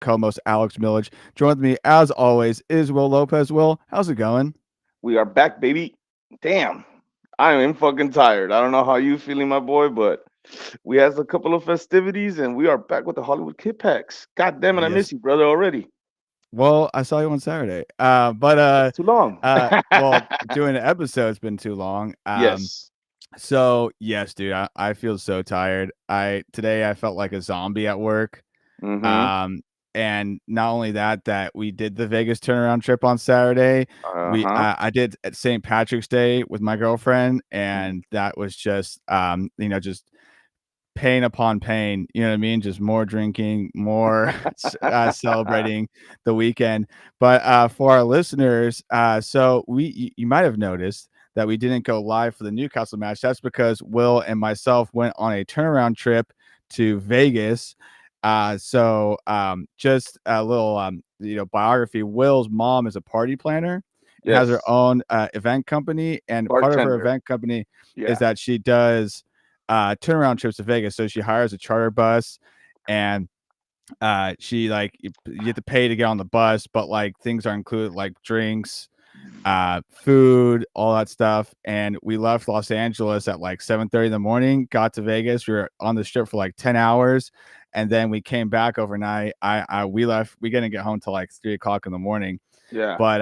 co-host Alex Millage. Joined me as always is Will Lopez. Will, how's it going? We are back, baby. Damn, I am fucking tired. I don't know how you feeling, my boy, but we had a couple of festivities and we are back with the Hollywood Kippax. God damn it, I Yes. miss you, brother, already. Well, I saw you on Saturday. But That's too long. well, doing an episode's been too long. Yes. So yes, dude, I feel so tired. I felt like a zombie at work. Mm-hmm. Um, and not only that we did the Vegas turnaround trip on Saturday. Uh-huh. I did at St. Patrick's Day with my girlfriend, and that was just just pain upon pain. You know what I mean? Just more drinking, more celebrating the weekend. But for our listeners, so you might have noticed that we didn't go live for the Newcastle match. That's because Will and myself went on a turnaround trip to Vegas. Just a little biography. Will's mom is a party planner and has her Yes. own event company, and part of her Bartender. event company is Yeah. that she does turnaround trips to Vegas. So she hires a charter bus, and she like you have to pay to get on the bus, but like things are included like drinks, food, all that stuff. And we left Los Angeles at like 7:30 in the morning, got to Vegas. We were on the strip for like 10 hours, and then we came back overnight. We left, we didn't get home till like 3 o'clock in the morning. Yeah. But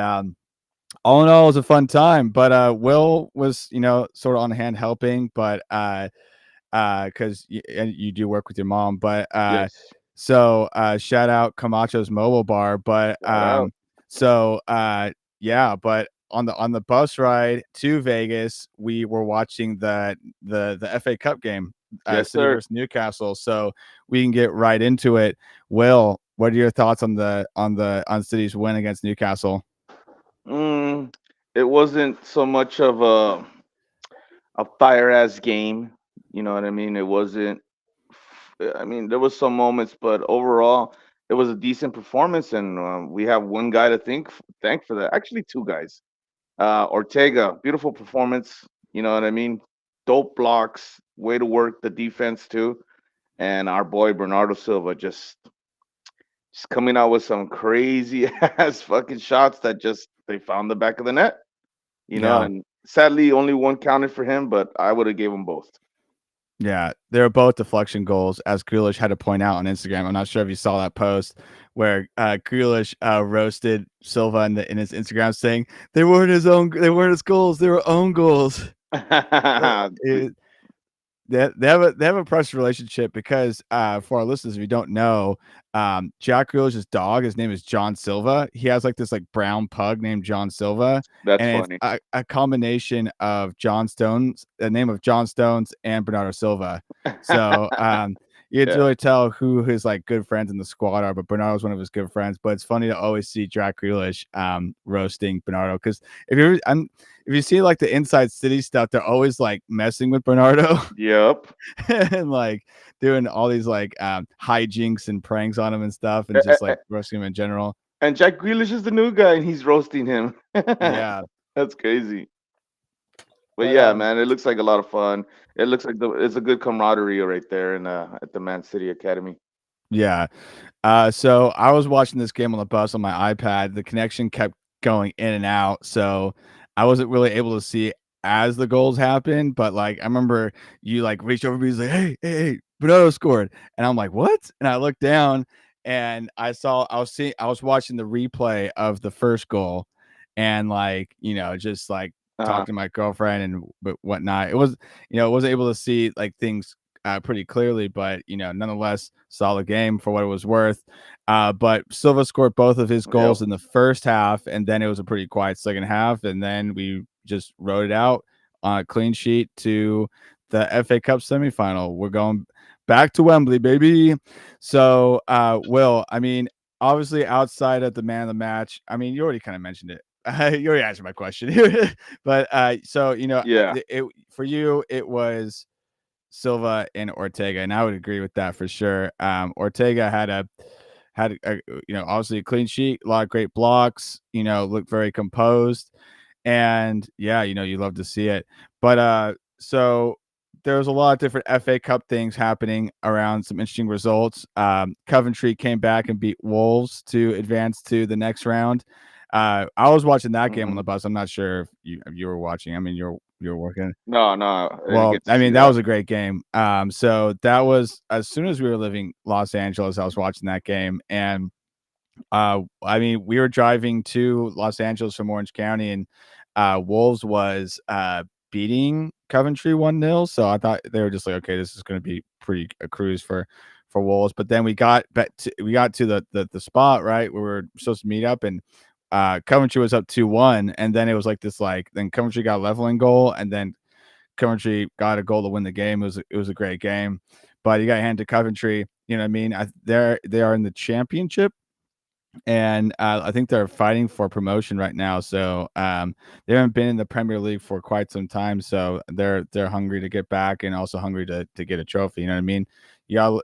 all in all, it was a fun time. But Will was, sort of on hand helping, but because you do work with your mom. But Yes. shout out Camacho's Mobile Bar. But Shout out. yeah, but on the bus ride to Vegas, we were watching the FA Cup game, Yes, City sir. versus Newcastle. So we can get right into it. Will, what are your thoughts on City's win against Newcastle? Mm, it wasn't so much of a fire ass game. You know what I mean? It wasn't. I mean, there was some moments, but overall, it was a decent performance, and we have one guy to thank for that. Actually, two guys. Ortega, beautiful performance. You know what I mean? Dope blocks, way to work the defense too, and our boy Bernardo Silva just coming out with some crazy ass fucking shots that just they found the back of the net. You know, Yeah. and sadly only one counted for him, but I would have gave them both. Yeah, they were both deflection goals, as Grealish had to point out on Instagram. I'm not sure if you saw that post where Grealish roasted Silva in his Instagram, saying they weren't his goals, they were own goals. Uh, it, they have a precious relationship because for our listeners, if you don't know, Jack Grealish's dog, his name is John Silva. He has like this like brown pug named John Silva, That's and it's funny. a combination of John Stones, the name of John Stones and Bernardo Silva. So you can Yeah. really tell who his like good friends in the squad are, but Bernardo's one of his good friends. But it's funny to always see Jack Grealish roasting Bernardo, because if you if you see like the Inside City stuff, they're always like messing with Bernardo. Yep. And like doing all these like hijinks and pranks on him and stuff, and A- just a- like roasting him in general. And Jack Grealish is the new guy, and he's roasting him. Yeah, That's crazy. But but yeah, man, it looks like a lot of fun. It looks like it's a good camaraderie right there in at the Man City Academy. yeah. So I was watching this game on the bus on my iPad. The connection kept going in and out, so I wasn't really able to see as the goals happened. But like I remember you like reached over me, he's like, hey, Bernardo scored, and I'm like, what? And I looked down and I was watching the replay of the first goal, and like just like Uh, talking to my girlfriend and whatnot. It was I wasn't able to see like things pretty clearly, but nonetheless, solid game for what it was worth. But Silva scored both of his yep. goals in the first half, and then it was a pretty quiet second half, and then we just wrote it out on a clean sheet to the FA Cup semifinal. We're going back to Wembley, baby. So, Will, I mean, obviously, outside of the man of the match, I mean, you already kind of mentioned it. You already answered my question, but so Yeah. for you, it was Silva and Ortega, and I would agree with that for sure. Ortega had obviously a clean sheet, a lot of great blocks. Looked very composed, and yeah, you love to see it. But so there was a lot of different FA Cup things happening around some interesting results. Coventry came back and beat Wolves to advance to the next round. I was watching that game on Hmm. the bus. I'm not sure if you were watching. I mean, you're working. No, no, I didn't Well, get to I see mean, that that. was a great game. So that was as soon as we were leaving Los Angeles, I was watching that game, and I mean, we were driving to Los Angeles from Orange County, and Wolves was beating Coventry 1-0. So I thought they were just like, okay, this is going to be pretty a cruise for Wolves. But then we got to the spot right where we were supposed to meet up, and Coventry was up 2-1, and then it was like this then Coventry got a leveling goal, and then Coventry got a goal to win the game. It was a great game, but you got to hand to Coventry. You know what I mean? They are in the championship, and I think they're fighting for promotion right now. So they haven't been in the Premier League for quite some time. So they're hungry to get back and also hungry to get a trophy. You know what I mean? Yeah,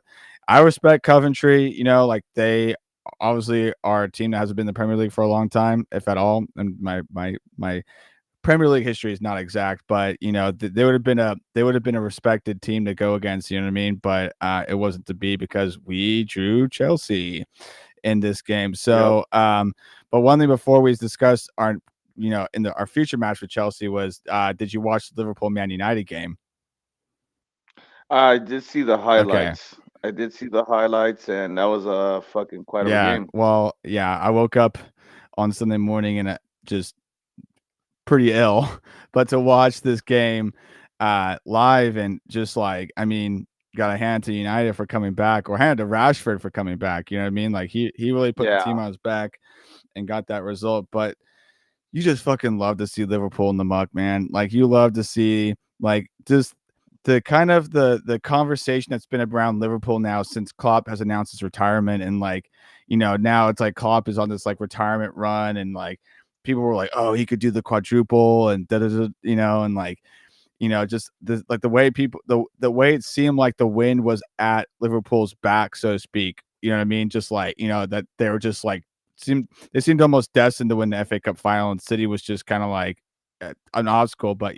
I respect Coventry. You know, like they obviously are a team that hasn't been in the Premier League for a long time, if at all. And my Premier League history is not exact, but you know they would have been a respected team to go against. You know what I mean? But it wasn't to be because we drew Chelsea in this game. Yep. So, but one thing before we discuss our, in our future match with Chelsea was, did you watch the Liverpool Man United game? I did see the Okay. highlights. I did see the highlights, and that was a fucking quite of a Yeah. game. Well, yeah, I woke up on Sunday morning and just pretty ill, but to watch this game live and just like, I mean, got a hand to United for coming back or hand to Rashford for coming back. You know what I mean? Like he really put the team Yeah. on his back and got that result. But you just fucking love to see Liverpool in the muck, man. Like you love to see like just the kind of the conversation that's been around Liverpool now since Klopp has announced his retirement, and like now it's like Klopp is on this like retirement run, and like people were like, oh, he could do the quadruple and da da da, and like just like the way people the way it seemed like the wind was at Liverpool's back, so to speak. You know what I mean? Just like that they were just like they seemed almost destined to win the FA Cup final, and City was just kind of like an obstacle. But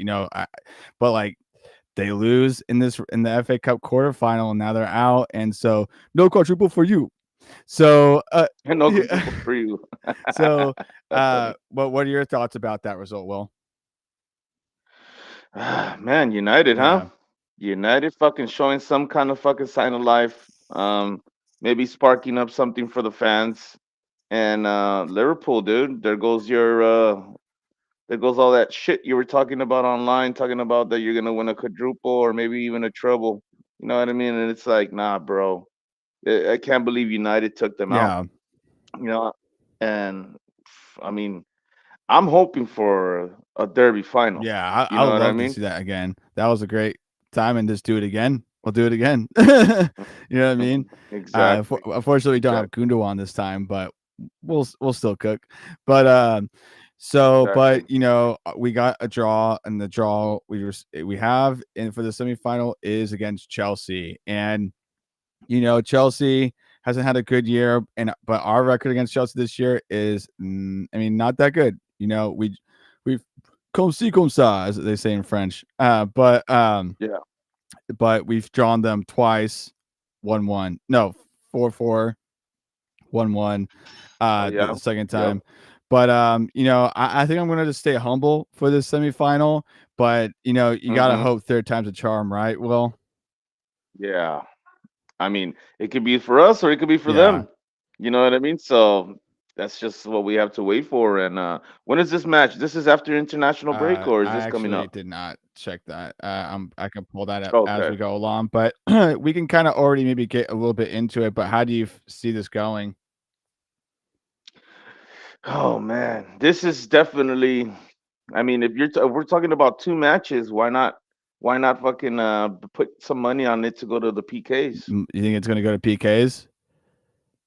but like they lose in the FA Cup quarterfinal, and now they're out, and so no quadruple for you. So No yeah, quadruple for you. so That's funny. but what are your thoughts about that result, Will? Man, United, huh? Yeah, United fucking showing some kind of fucking sign of life. Maybe sparking up something for the fans. And Liverpool, dude, there goes all that shit you were talking about online, talking about that you're gonna win a quadruple or maybe even a treble. You know what I mean? And it's like, nah, bro. I can't believe United took them out. yeah. You know, and I mean, I'm hoping for a derby final. Yeah, You I know would what I love to mean? see that again. That was a great time, and just do it again. We'll do it again. You know what I mean? Exactly. Unfortunately, we don't have Exactly. Gundogan this time, but we'll still cook. But Exactly. we got a draw, and the draw we have in for the semifinal is against Chelsea, and Chelsea hasn't had a good year, and but our record against Chelsea this year is, I mean, not that good. We've comme ci comme ça, as they say in French. Yeah. But we've drawn them twice, 1-1. No, 4-4, 1-1. The Yeah. second Yep. time. But I think I'm gonna just stay humble for this semifinal. But you gotta Hmm. hope third time's a charm, right? Well, Yeah. I mean, it could be for us or it could be for yeah. them. You know what I mean? So that's just what we have to wait for. And when is this match? This is after international break or is I this coming actually up? did not check that. I can pull that up as Okay. we go along, but we can kind of already maybe get a little bit into it. But how do you see this going? Oh man, this is definitely. I mean, if we're talking about two matches, why not fucking put some money on it to go to the PKs? You think it's gonna go to PKs?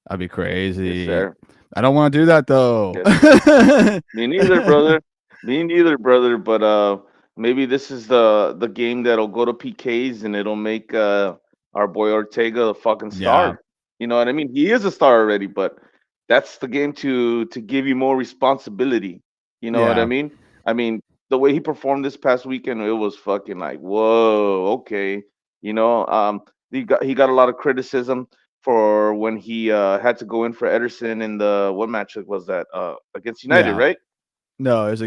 That'd be Yes, crazy. sir. I don't want to do that though. Yes, sir. Me neither, brother. Me neither, brother. But maybe this is the game that'll go to PKs and it'll make our boy Ortega a fucking Yeah, star. You know what I mean? He is a star already, but that's the game to give you more responsibility. You know what I yeah, mean? I mean, the way he performed this past weekend, it was fucking like, whoa, okay. You know, he got a lot of criticism for when he had to go in for Ederson in the what match was that against United, Yeah. right? No, You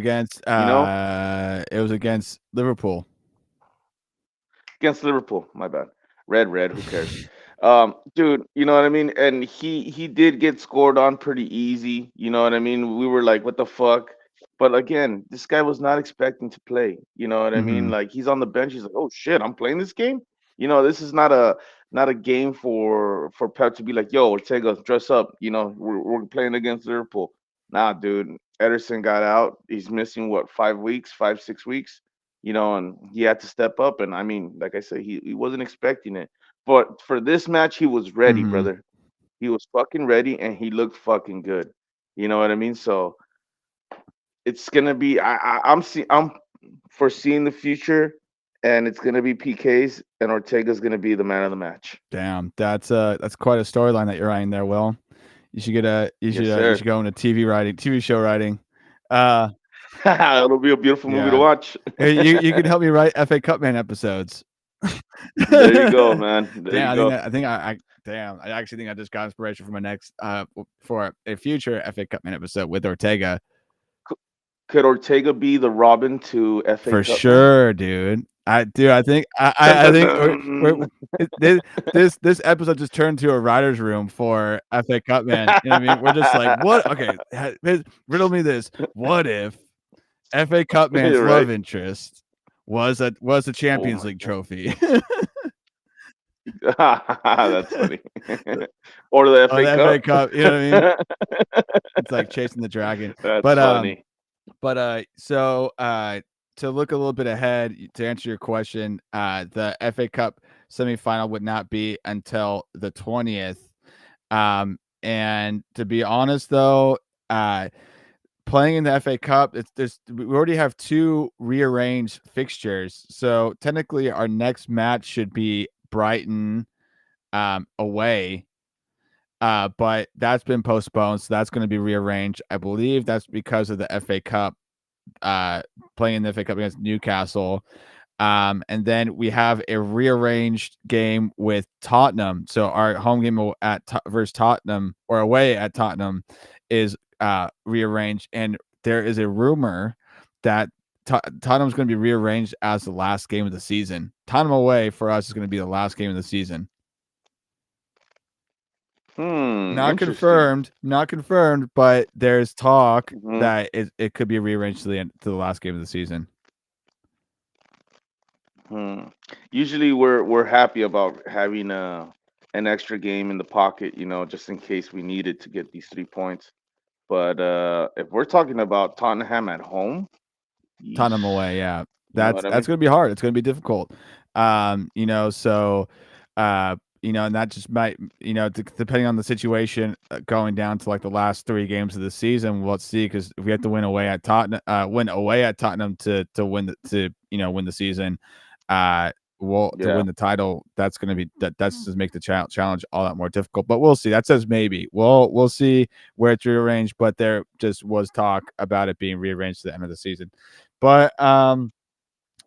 know, it was against Liverpool. against Liverpool. My bad. Red. Who cares? Dude, you know what I mean? And he did get scored on pretty easy. You know what I mean? We were like, what the fuck? But again, this guy was not expecting to play. You know what I mean? Mhm. Like he's on the bench. He's like, oh shit, I'm playing this game. You know, this is not a game for Pep to be like, yo, Ortega, dress up. You know, we're playing against Liverpool. Nah, dude. Ederson got out. He's missing what 5 weeks, 5 6 weeks, and he had to step up. And I mean, like I said, he wasn't expecting it. But for this match, he was ready, Mhm. brother. He was fucking ready, and he looked fucking good. You know what I mean? So it's gonna be. I'm foreseeing the future, and it's gonna be PKs, and Ortega's gonna be the man of the match. Damn, that's quite a storyline that you're writing there, Will. Yes, You sir. should go into TV show writing. Uh, It'll be a beautiful movie to yeah. watch. Hey, you can help me write FA Cup Man episodes. There you go, man. There Damn, you go. I actually think I just got inspiration for my next for a future FA Cup Man episode with Ortega. Could Ortega be the Robin to FA For Cup, man? sure, dude. Dun, I dun, think dun. this episode just turned to a writer's room for FA Cup Man. You know what I mean? We're just like, what? Okay, riddle me this. What if FA Cup Man's You're right. love interest was a Oh Champions my League god. trophy? That's funny. Or the Oh, FA the FA Cup. Cup. You know what I mean? It's like chasing the dragon. That's But funny. to look a little bit ahead to answer your question, the FA Cup semifinal would not be until the 20th. And to be honest, though, playing in the FA Cup, we already have two rearranged fixtures. So technically, our next match should be Brighton away. But that's been postponed, so that's going to be rearranged. I believe that's because of the FA Cup, playing in the FA Cup against Newcastle. And then we have a rearranged game with Tottenham. So our home game versus Tottenham or away at Tottenham is rearranged, and there is a rumor that Tottenham's going to be rearranged as the last game of the season. Tottenham away for us is going to be the last game of the season. Interesting. Not confirmed, but there's talk Hmm. that it could be rearranged to the last game of the season. Hmm. Usually we're happy about having an extra game in the pocket, just in case we needed to get these 3 points. But if we're talking about Tottenham at home, yeesh, Tottenham away, yeah. you know what I That's mean? gonna be hard. It's gonna be difficult. So and that just might, depending on the situation, going down to like the last three games of the season, we'll see. Because if we have to win away at Tottenham to win win the season, to Yeah. win the title, that's just make the challenge all that more difficult. But we'll see. That says maybe. We'll see where it's rearranged. But there just was talk about it being rearranged to the end of the season. But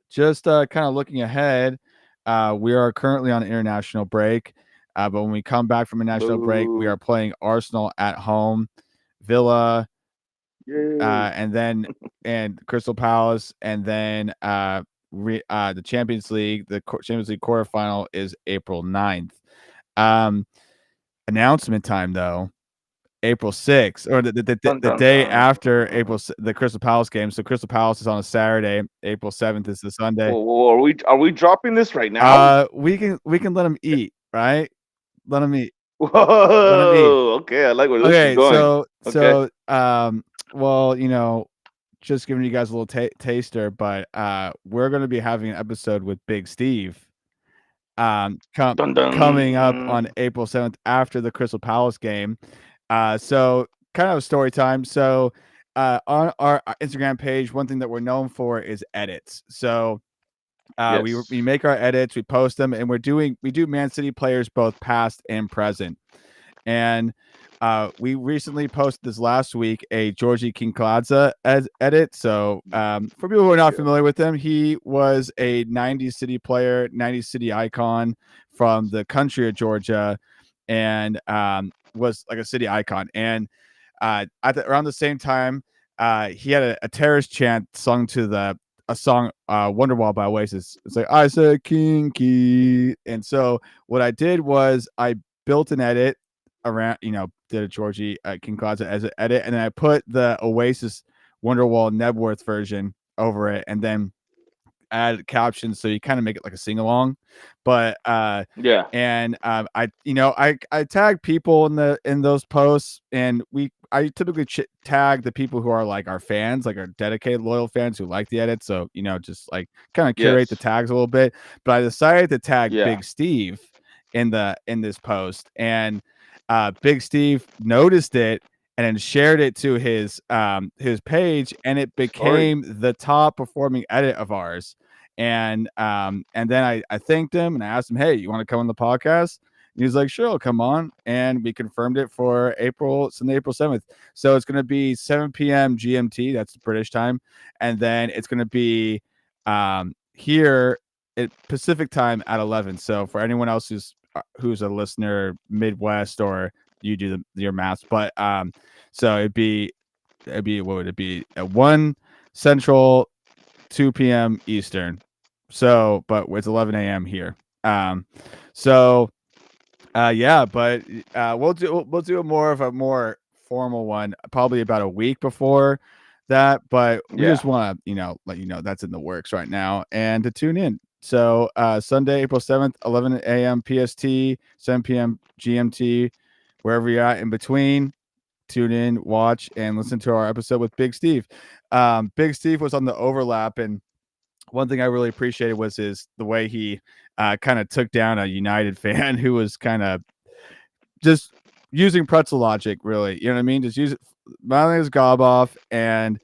just kind of looking ahead, we are currently on international break. But when we come back from a national break, we are Boo. playing Arsenal at home, Villa, Yay. and Crystal Palace, and then the Champions League. The Champions League quarterfinal is April 9th. Um, Announcement time though. April 6th, or Dun the dun day dun. after the Crystal Palace game. So Crystal Palace is on a Saturday. April 7th is the Sunday. Whoa, whoa, are we dropping this right now? We can let them eat, right? Let them eat. Let them eat. Whoa. Okay, I like where this is Okay, going. Okay. well, just giving you guys a little taster, but we're going to be having an episode with Big Steve um com- Dun coming up on dun. April 7th after the Crystal Palace game. So kind of a story time. So on our Instagram page, one thing that we're known for is edits. So we Yes. make our edits, we post them, and we do Man City players both past and present. And we recently posted this last week a Georgie Kinkladze edit. So for people who are not Yeah. familiar with him, he was a 90s city player, 90s city icon from the country of Georgia, and was like a city icon. And around the same time, he had a terrorist chant sung to a song Wonderwall by Oasis. It's like I said kinky. And so what I did was I built an edit around, did a Georgie King Closet as an edit, and then I put the Oasis Wonderwall Nebworth version over it, and then add captions so you kind of make it like a sing along. But Yeah. and I tag people in those posts, and I typically tag the people who are like our fans, like our dedicated loyal fans who like the edit. So just like kind of curate the Yes. tags a little bit. But I decided to tag Yeah. Big Steve in this post, and Big Steve noticed it and then shared it to his page, and it Story. became the top performing edit of ours. And then I thanked him and I asked him, hey, you want to come on the podcast? And he was like, sure, I'll come on. And we confirmed it for Sunday, April 7th. So it's going to be 7 p.m. GMT. That's British time. And then it's going to be here at Pacific time at 11. So for anyone else who's a listener Midwest, or you do your math, but so it'd be what would it be at 1 Central, 2 p.m. Eastern. So, but it's 11 a.m. here. So yeah, but we'll do a more formal one probably about a week before that. But we Yeah. just want to let you know that's in the works right now, and to tune in. So Sunday, April 7th, 11 a.m. PST, 7 p.m. GMT, wherever you're at in between. Tune in, watch, and listen to our episode with Big Steve. Big Steve was on the overlap, and one thing I really appreciated was the way he kind of took down a United fan who was kind of just using pretzel logic, really. You know what I mean? Just use it, mouthing his gob off, and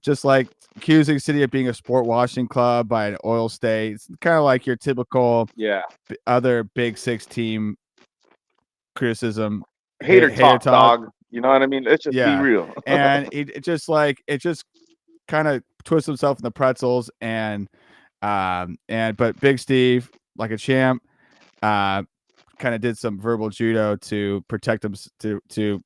just like accusing City of being a sport washing club by an oil state. It's kind of like your typical Yeah. other Big Six team criticism, Hater hater talk, talk. dog. You know what I mean? Let's just be Yeah, real. and it just kind of twists himself in the pretzels, and but Big Steve, like a champ, uh, kind of did some verbal judo to protect him, to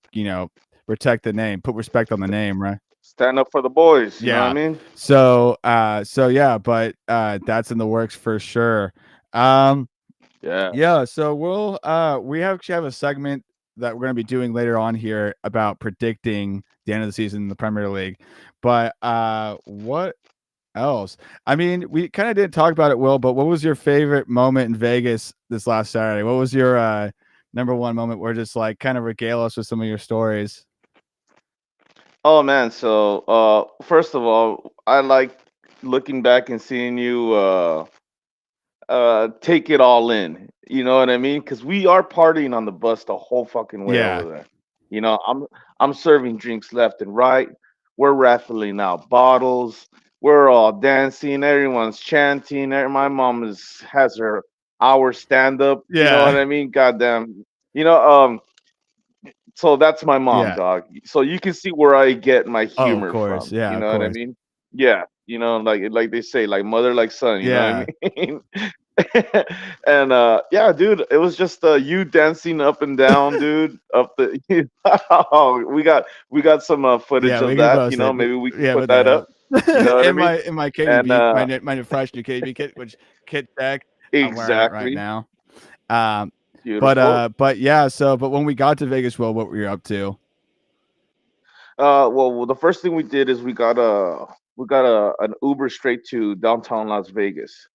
protect the name, put respect on the name, right? Stand up for the boys. You know what I Yeah. mean? So yeah, but that's in the works for sure. Um, Yeah. yeah, so we actually have a segment that we're going to be doing later on here about predicting the end of the season in the Premier League. But what else? I mean, we kind of didn't talk about it, Will, but what was your favorite moment in Vegas this last Saturday? What was your number one moment where just like kind of regale us with some of your stories? Oh man. So first of all, I like looking back and seeing you take it all in. You know what I mean? Because we are partying on the bus the whole fucking way Yeah. over there. You know, I'm serving drinks left and right. We're raffling out bottles. We're all dancing. Everyone's chanting. My mom has her hour stand up. You know what Yeah. I mean? Goddamn. You know, so that's my mom, Yeah. dog. So you can see where I get my Oh, of humor course. from. Yeah, You of know what I course. mean? Yeah. You know, like they say, like mother, like son. You know Yeah. what I mean? And yeah, dude, it was just you dancing up and down, dude. Up the oh, we got some footage Yeah, we of can that. post You know, it. maybe we can Yeah, put put that that up. up. You know what I mean? In my And KBB, my fresh new KBB kit, which kit tech, I'm wearing it right exactly, now. Um, beautiful. but yeah. So, but when we got to Vegas, well, what were you up to? Well, the first thing we did is we got an Uber straight to downtown Las Vegas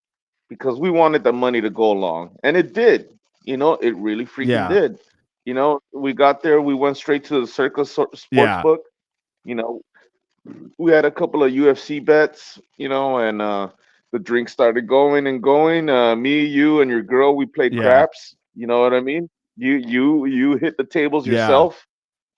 because we wanted the money to go along, and it did. You know, it really freaking Yeah, did. You know, we got there, we went straight to the Circus Sports yeah, Book. You know, we had a couple of UFC bets, you know, and the drink started going and going. Me, you, and your girl, we played yeah, craps. You know what I mean? You hit the tables yeah. yourself,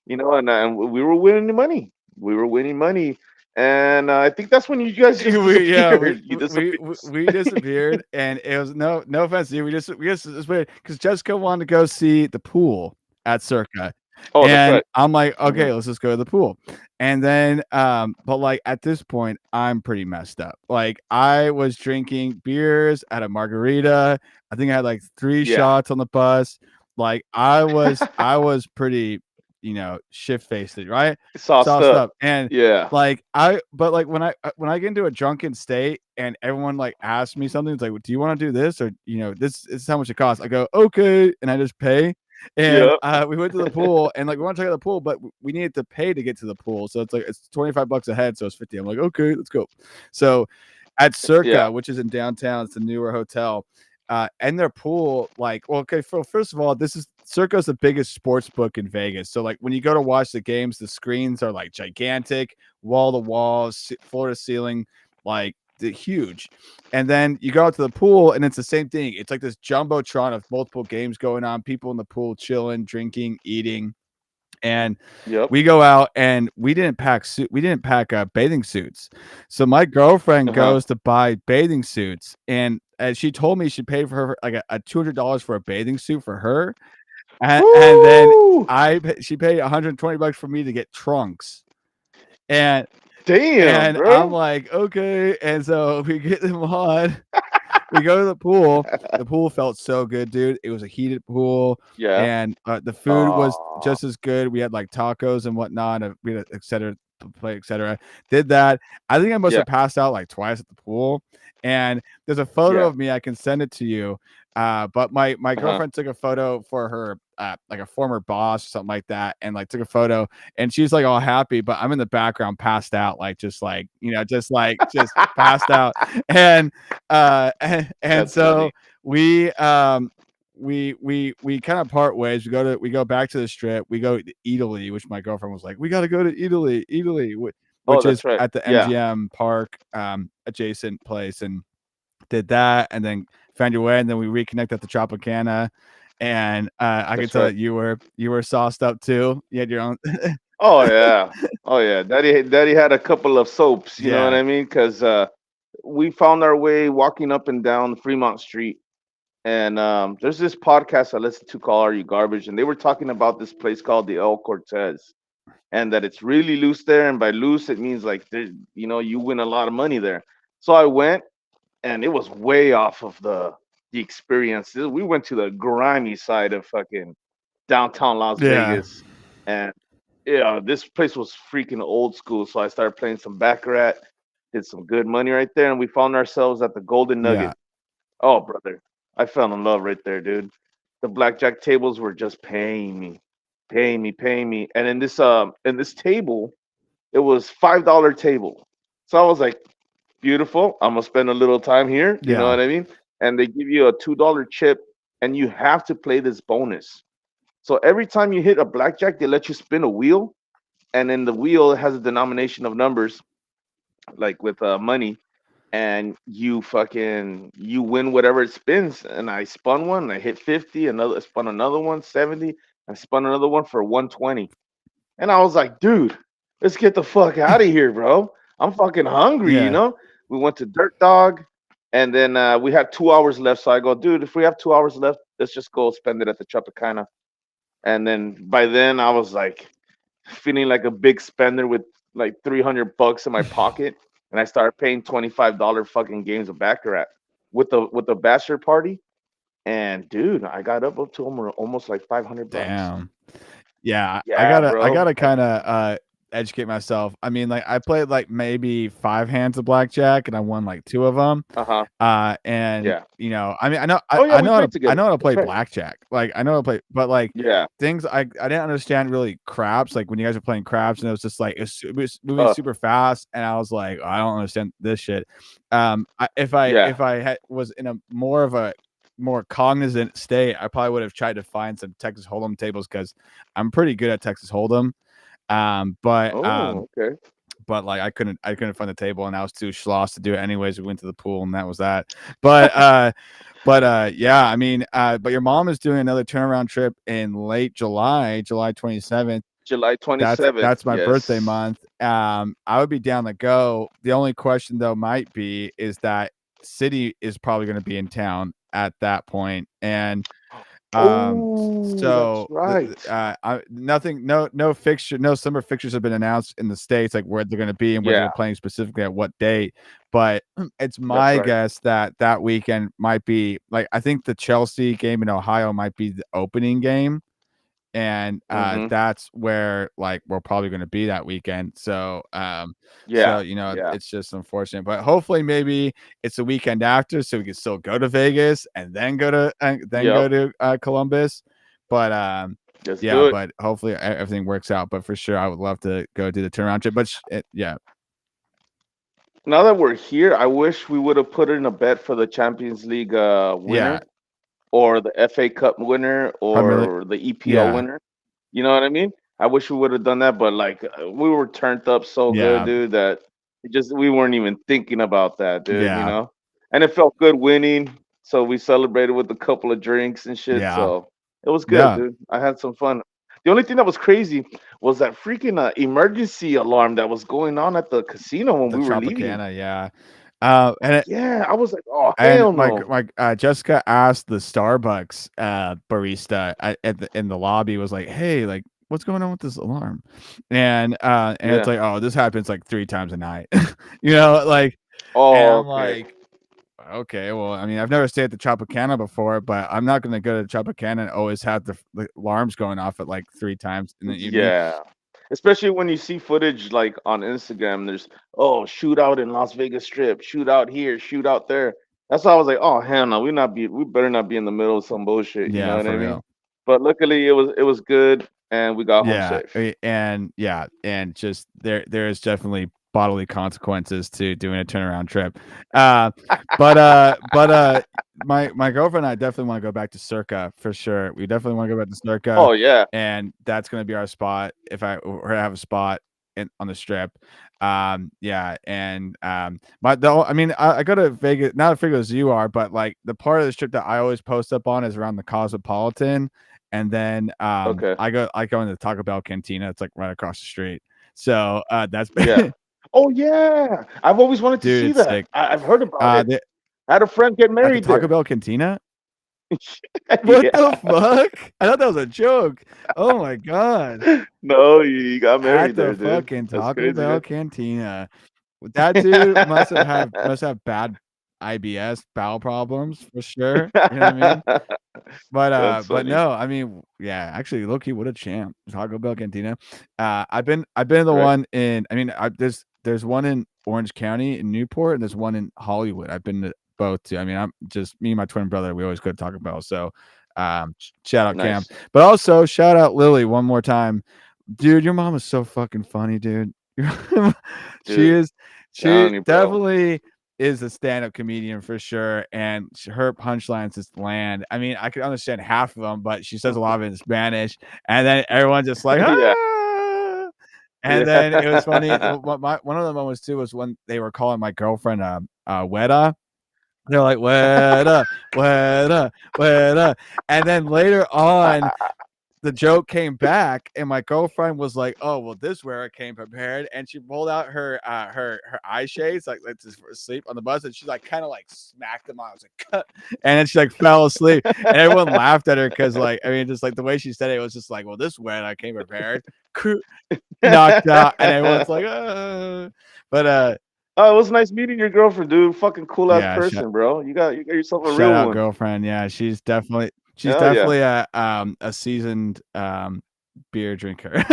you know, and we were winning money. We were winning money, and I think that's when you guys just we yeah disappeared. You disappeared. we disappeared, and it was no offense to you. We just disappeared because Jessica wanted to go see the pool at Circa. Oh, the And cut. I'm like, Hmm. okay, let's just go to the pool. And then, but like at this point, I'm pretty messed up. Like I was drinking beers at a margarita. I think I had like 3 Yeah. shots on the bus. Like I was pretty, shit faced, right? Sauced Sauced up. up. And Yeah. like but like when I get into a drunken state and everyone like asks me something, it's like, do you want to do this or this is how much it costs? I go, okay, and I just pay. And Yep. we went to the pool and like we want to check out the pool, but we needed to pay to get to the pool. So it's like it's $25 a head, so it's 50. I'm like, okay, let's go. So at Yeah. Circa, which is in downtown, it's a newer hotel. And their pool, like, well, okay, first of all, this is Circa's the biggest sports book in Vegas. So like when you go to watch the games, the screens are like gigantic, wall to wall, floor to ceiling, like huge. And then you go out to the pool and it's the same thing. It's like this jumbotron of multiple games going on, people in the pool chilling, drinking, eating. And Yep. we go out and we didn't pack bathing suits. So my girlfriend Uh huh. goes to buy bathing suits and she told me she paid for her like a $200 for a bathing suit for her. And then Woo! she paid $120 for me to get trunks. And Damn, I'm bro. like, okay. And so we get them on. We go to the pool. The pool felt so good, dude. It was a heated pool, Yeah. and the food was Oh. just as good. We had like tacos and whatnot. We had et cetera, play, et cetera. Did that. I think I must Yeah. have passed out like twice at the pool. And there's a photo Yeah. of me. I can send it to you. But my Uh huh. girlfriend took a photo for her like a former boss or something like that, and like took a photo, and she's like all happy, but I'm in the background passed out, like just like just passed out, and and That's so funny. we kind of part ways. We go back to the strip. We go to Italy, which my girlfriend was like, we got to go to Italy, Oh, which is that's right. at the Yeah. MGM Park adjacent place, and did that, and then found your way, and then we reconnect at the Tropicana. And I could That's tell right. that you were sauced up too. You had your own, Oh yeah. Oh yeah. Daddy had a couple of soaps. You know what yeah, I mean? Because we found our way walking up and down Fremont Street, and there's this podcast I listened to called "Are You Garbage?" and they were talking about this place called the El Cortez, and that it's really loose there. And by loose, it means like you win a lot of money there. So I went, and it was way off of the experience. We went to the grimy side of fucking downtown Las yeah, Vegas, and yeah, this place was freaking old school. So I started playing some baccarat, did some good money right there, and we found ourselves at the Golden yeah, Nugget. Oh, brother, I fell in love right there, dude. The blackjack tables were just paying me, paying me, paying me, and in this table, it was $5 table. So I was like, beautiful. I'm gonna spend a little time here. You know yeah. what I mean? And they give you a $2 chip, and you have to play this bonus. So every time you hit a blackjack, they let you spin a wheel, and then the wheel has a denomination of numbers, like with money, and you win whatever it spins. And I spun one, I hit 50. Another spun another one 70. I spun another one for 120. And I was like, dude, let's get the fuck out of here, bro. I'm fucking hungry, you Yeah. know? We went to Dirt Dog, and then we had 2 hours left. So I go, dude, if we have 2 hours left, let's just go spend it at the Tropicana. And then by then, I was like feeling like a big spender with like $300 in my pocket. And I started paying $25 fucking games of Baccarat with the bachelor party. And dude, I got up to almost like $500. Damn. Yeah, I Yeah, gotta I bro. gotta kind of educate myself. I mean, like I played like maybe 5 hands of blackjack and I won like two of them. Uh huh. And Yeah. I mean, I know Oh yeah, we played I together. know how to That's play right. blackjack. Like I know how to play, but like Yeah. things I didn't understand really craps. Like when you guys were playing craps and it was just like it was moving Uh. super fast, and I was like, I don't understand this shit. Yeah. If I was in a more cognizant state, I probably would have tried to find some Texas Hold'em tables because I'm pretty good at Texas Hold'em. Um, but um, Oh, okay. but like I couldn't find the table and I was too schloss to do it anyways. We went to the pool and that was that. But yeah, I mean, but your mom is doing another turnaround trip in late July, July 27th. July That's 27th. that's my birthday Yes. month. I would be down to go. The only question though might be is that City is probably going to be in town at that point, and Oh, that's So right. nothing, no fixture, no summer fixtures have been announced in the states, like where they're going to be and where they're Yeah, playing specifically at what date. But it's that's my right. guess that that weekend might be like I think the Chelsea game in Ohio might be the opening game, and Mhm. that's where like we're probably going to be that weekend. So Yeah, yeah. it's just unfortunate, but hopefully maybe it's the weekend after so we can still go to Vegas and then Yep. go to Columbus. But Let's yeah, do it. but hopefully everything works out. But for sure I would love to go do the turnaround trip, but yeah. Now that we're here, I wish we would have put in a bet for the Champions League Yeah, winner, or the FA Cup winner, 100 million. or the EPL Yeah, winner. You know what I mean? I wish we would have done that, but like we were turned up so good, yeah, dude, that we weren't even thinking about that, dude. You yeah, know, and it felt good winning, so we celebrated with a couple of drinks and shit. yeah, So it was good, yeah. dude. I had some fun. The only thing that was crazy was that freaking emergency alarm that was going on at the casino when The we were leaving. Tropicana, yeah. And Yeah, I was like, oh And hell no. Jessica asked the Starbucks barista at the in the lobby, was like, "Hey, like, what's going on with this alarm?" And it's Yeah. like, "Oh, this happens like 3 times a night." You know, like, and Oh, I'm okay. like, "Okay, well, I mean, I've never stayed at the Tropicana before, but I'm not gonna go to Tropicana and always have the alarms going off at like 3 times in the evening." Yeah. Especially when you see footage like on Instagram, there's, oh, shootout in Las Vegas Strip, shootout here, shootout there. That's why I was like, oh hell no, we better not be in the middle of some bullshit, you know Yeah, what for I mean? real. But luckily it was good and we got home Yeah, safe. and yeah, and just there is definitely bodily consequences to doing a turnaround trip. Uh, but my girlfriend and I definitely want to go back to Circa for sure. We definitely want to go back to Circa, Oh yeah. and that's gonna be our spot if I or have a spot on the strip. Yeah, and I mean, I go to Vegas not as frequent as you are, but like the part of the strip that I always post up on is around the Cosmopolitan, and then Okay. I go into the Taco Bell Cantina. It's like right across the street. So that's Yeah. Oh yeah. I've always wanted to dude, see it's that. sick. I've heard about it. The I had a friend get At the married Taco there. Bell Cantina? What the Yeah. fuck? I thought that was a joke. Oh my god. No, you got At married the there, dude. fucking That's Taco crazy, Bell man. Cantina. That dude must have bad IBS, bowel problems for sure. You know what I mean? That's But funny, no, I mean, yeah, actually, low key, what a champ, Taco Bell Cantina. I've been to the right? one in, I mean, there's one in Orange County in Newport, and there's one in Hollywood. I've been to both too. I mean, I'm just me and my twin brother. We always go to Taco Bell. So, shout out Cam, Nice, but also shout out Lily one more time, dude. Your mom is so fucking funny, dude. She dude. is, she Telling you, bro. definitely is a stand-up comedian for sure, and her punchlines just land. I mean, I could understand half of them, but she says a lot of it in Spanish, and then everyone's just like, Yeah, ah. And then it was funny. yeah. One of the moments too was when they were calling my girlfriend Weta. They're like Weta, Weta, Weta, and then later on the joke came back and my girlfriend was like, "Oh, well, this is where I came prepared." And she pulled out her eye shades, like just for sleep on the bus, and she like kind of like smacked them on. I was like, "Cut," and then she like fell asleep, and everyone laughed at her because like I mean, just like the way she said it was just like, "Well, this is where I came prepared." Knocked out, and everyone's like, but Oh, it was nice meeting your girlfriend, dude. Fucking cool ass yeah, person, bro. You got yourself a shout real out one. girlfriend. Yeah, she's Hell yeah. definitely a seasoned beer drinker.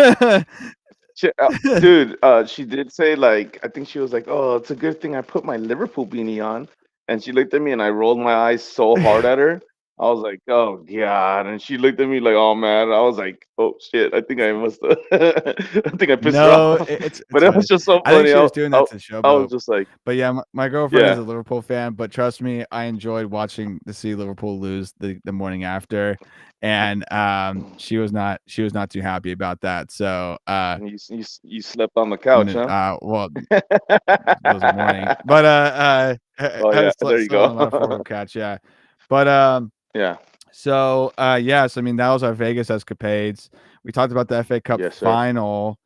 Dude, she did say like I think she was like, "Oh, it's a good thing I put my Liverpool beanie on." And she looked at me and I rolled my eyes so hard at her. I was like, "Oh God!" And she looked at me like, "Oh man." I was like, "Oh shit! I think I must have. I think I pissed her No, off." it's But it was fine. just so I think funny. she was doing that to I was showboat. just like, But yeah, my girlfriend is "Yeah, a Liverpool fan, but trust me, I enjoyed watching to see Liverpool lose the morning after, and she was not too happy about that. So you slept on the couch, huh?" well, it was a morning, but Oh I yeah, there you slept on the go. metaphorical couch, yeah. But Yeah. so, yes, I mean, that was our Vegas escapades. We talked about the FA Cup Yes, sir. final,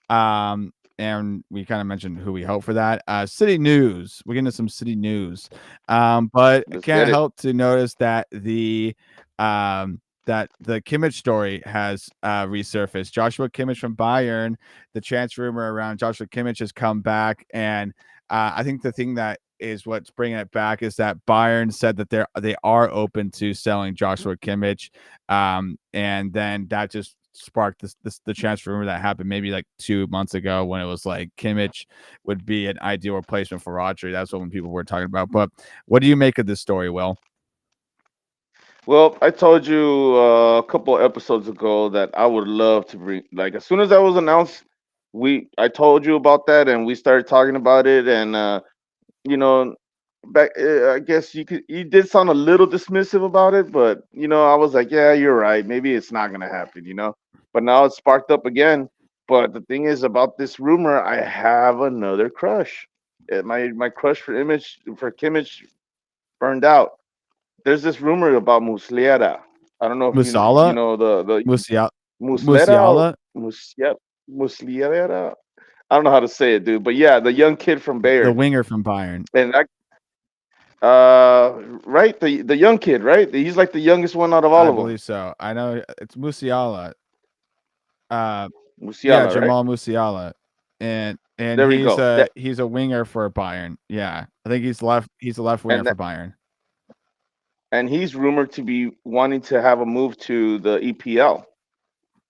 and we kind of mentioned who we hope for that. City news. We get into some city news, but I Let's can't get it. help to notice that the um, that the Kimmich story has resurfaced. Joshua Kimmich from Bayern, the chance rumor around Joshua Kimmich has come back, and I think the thing that is what's bringing it back is that Bayern said that they are open to selling Joshua Kimmich, and then that just sparked the transfer rumor that happened maybe like 2 months ago when it was like Kimmich would be an ideal replacement for Rodri. That's what when people were talking about. But what do you make of this story, Will? Well, I told you a couple episodes ago that I would love to bring. Like as soon as that was announced, I told you about that, and we started talking about it, and you know, back I guess you did sound a little dismissive about it, but I was like, yeah, you're right. Maybe it's not gonna happen. But now it's sparked up again. But the thing is about this rumor, I have another crush. My crush for Kimmich burned out. There's this rumor about Muslera. I don't know if you Musala, know the Musiala, Muslera or Musiala, Muslera. I don't know how to say it, dude. But yeah, the young kid from the Bayern. winger from Bayern. And right, the young kid, right? He's like the youngest one out of all I of them. believe so. I know it's Musiala. Uh, yeah, Musiala, right? Jamal Musiala, and There we go. That he's a winger for Bayern. Yeah, I think he's left. He's a left winger and for that, Bayern. and he's rumored to be wanting to have a move to the EPL,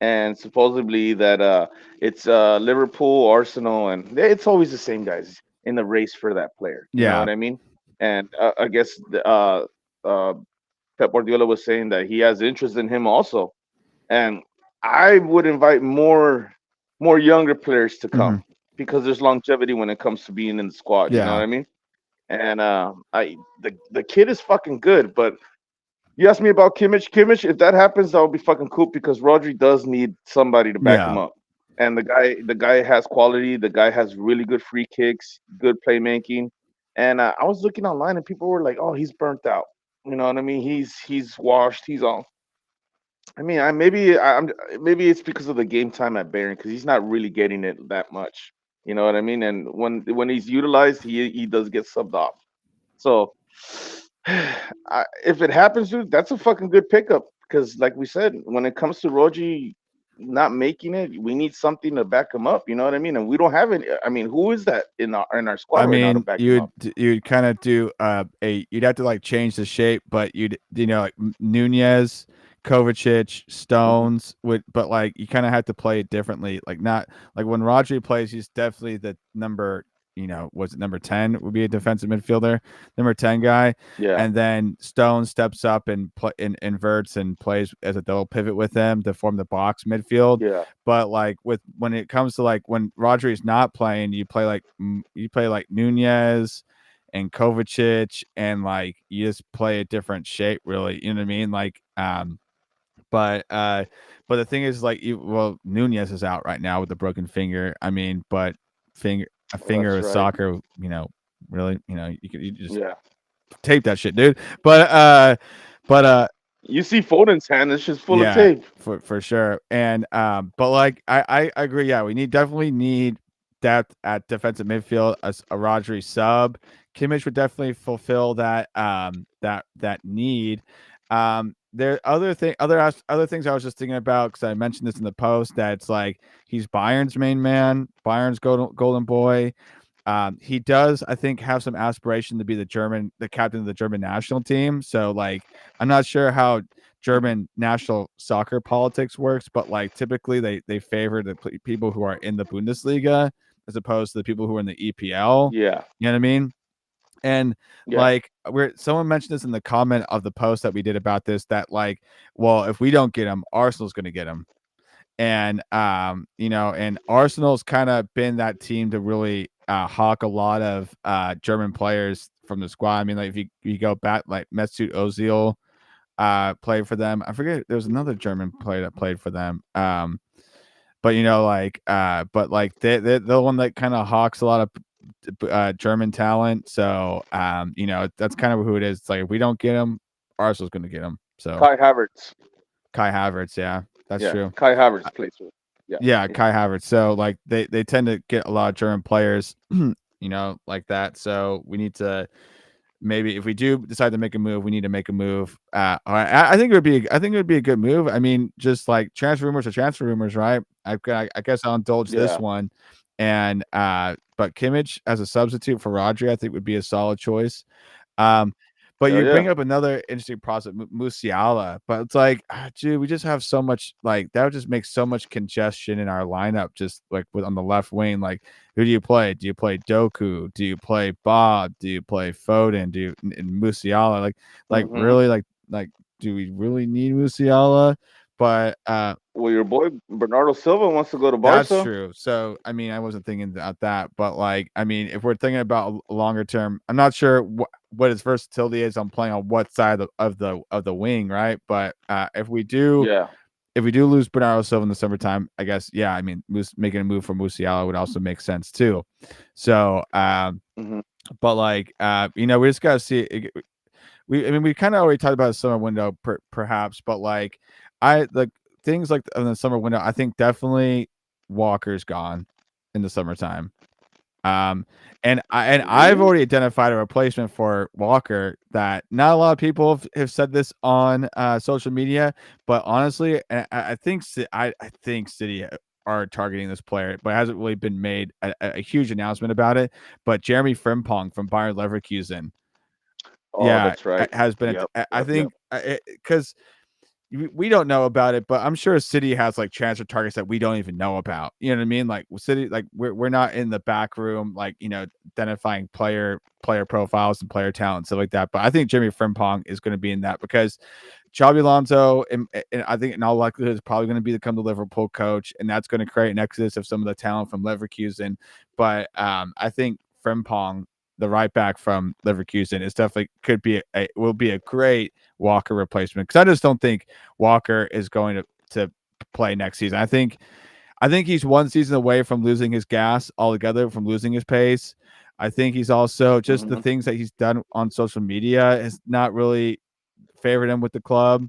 and supposedly that it's Liverpool, Arsenal, and it's always the same guys in the race for that player. You know Yeah, what I mean? And I guess uh, Pep Guardiola was saying that he has interest in him also, and I would invite more younger players to hmm come because there's longevity when it comes to being in the squad. You know what yeah, I mean? And the kid is fucking good, but you asked me about Kimmich. Kimmich, if that happens, that would be fucking cool because Rodri does need somebody to back him yeah. up. And the guy has quality. The guy has really good free kicks, good playmaking. And I was looking online, and people were like, "Oh, he's burnt out." You know what I mean? He's washed. He's all. I mean, maybe it's because of the game time at Bayern because he's not really getting it that much. You know what I mean? And when he's utilized, he does get subbed off. So if it happens, dude, that's a fucking good pickup. Because, like we said, when it comes to Roji not making it, we need something to back him up. You know what I mean? And we don't have any. I mean, who is that in our squad I right now to mean, back him up? you'd kind of do you'd have to like change the shape, but like Nunez, Kovacic, Hmm. Stones would, but like you kind of have to play it differently. Like not like when Rodri plays, he's definitely the number. Was it number 10 would be a defensive midfielder, number 10 guy, Yeah, and then Stone steps up and inverts and plays as a double pivot with them to form the box midfield. yeah, But like when it comes to like when Rodri's not playing, you play like Nunez and Kovacic, and like you just play a different shape, really. You know what I mean? Like but but the thing is like Nunez is out right now with a broken finger. I mean, but a well, finger that's with right. soccer, really, you just Yeah, tape that shit, dude. But you see Foden's hand; it's just full of yeah, tape. for sure. And but like I agree. Yeah, we definitely need depth at defensive midfield. A Rodri sub, Kimmich would definitely fulfill that need. There other things I was just thinking about because I mentioned this in the post that it's like he's Bayern's main man, Bayern's golden boy. He does, I think, have some aspiration to be the captain of the German national team. So, like, I'm not sure how Mhm. German national soccer politics works, but like, typically they favor the people who are in the Bundesliga as opposed to the people who are in the EPL. Yeah, You know what I mean? And yeah. like, where someone mentioned this in the comment of the post that we did about this, that like, well, if we don't get him, Arsenal's going to get him. And and Arsenal's kind of been that team to really hawk a lot of German players from the squad. I mean, like if you go back, like Mesut Ozil played for them. I forget there was another German player that played for them. But but like they're the one that kind of hawks a lot of German talent. So that's kind of who it is. It's like if we don't get him, Arsenal's going to get him. So Kai Havertz. Kai Havertz, yeah, that's Yeah, true. Kai Havertz plays with. Yeah, Yeah, yeah. Kai Havertz. So like they tend to get a lot of German players, like that. So we need to maybe if we do decide to make a move, we need to make a move. I think it would be a good move. I mean, just like transfer rumors are transfer rumors, right? I guess I'll indulge this Yeah. one, and but Kimmich as a substitute for Rodri, I think would be a solid choice. Um, but Hell you bring yeah. up another interesting prospect, Musiala. But it's like, dude, we just have so much like that would just make so much congestion in our lineup, just like with on the left wing. Like, who do you play? Do you play Doku? Do you play Bob? Do you play Foden? Do you and Musiala? Like Hmm. really like do we really need Musiala? But Well, your boy Bernardo Silva wants to go to that's Barca. true. So, I mean, I wasn't thinking about that, but like, I mean, if we're thinking about a longer term, I'm not sure what his versatility is on playing on what side of the wing, right? But Yeah. if we do lose Bernardo Silva in the summertime, I guess yeah, I mean, making a move for Musiala would also make sense too. So, Hmm. but like, we just gotta see. I mean, we kind of already talked about the summer window, perhaps, but like, I like things like in the summer window. I think definitely Walker's gone in the summertime. Um, and I've Really? already identified a replacement for Walker that not a lot of people have said this on social media, but honestly, I think I think City are targeting this player, but it hasn't really been made a huge announcement about it. But Jeremy Frimpong from Bayern Leverkusen, Oh, yeah, that's right. has been. Yep. I Yep. Yep. think because we don't know about it, but I'm sure City has like transfer targets that we don't even know about. You know what I mean? Like City, like we're not in the back room, like identifying player profiles and player talent and stuff like that. But I think Jimmy Frimpong is going to be in that because Xabi Alonso, and I think in all likelihood, is probably going to become the Liverpool coach, and that's going to create an exodus of some of the talent from Leverkusen. But I think Frimpong, the right back from Leverkusen, is definitely will be a great Walker replacement because I just don't think Walker is going to play next season. I think he's one season away from losing his gas altogether, from losing his pace. I think he's also just the Hmm. things that he's done on social media has not really favored him with the club.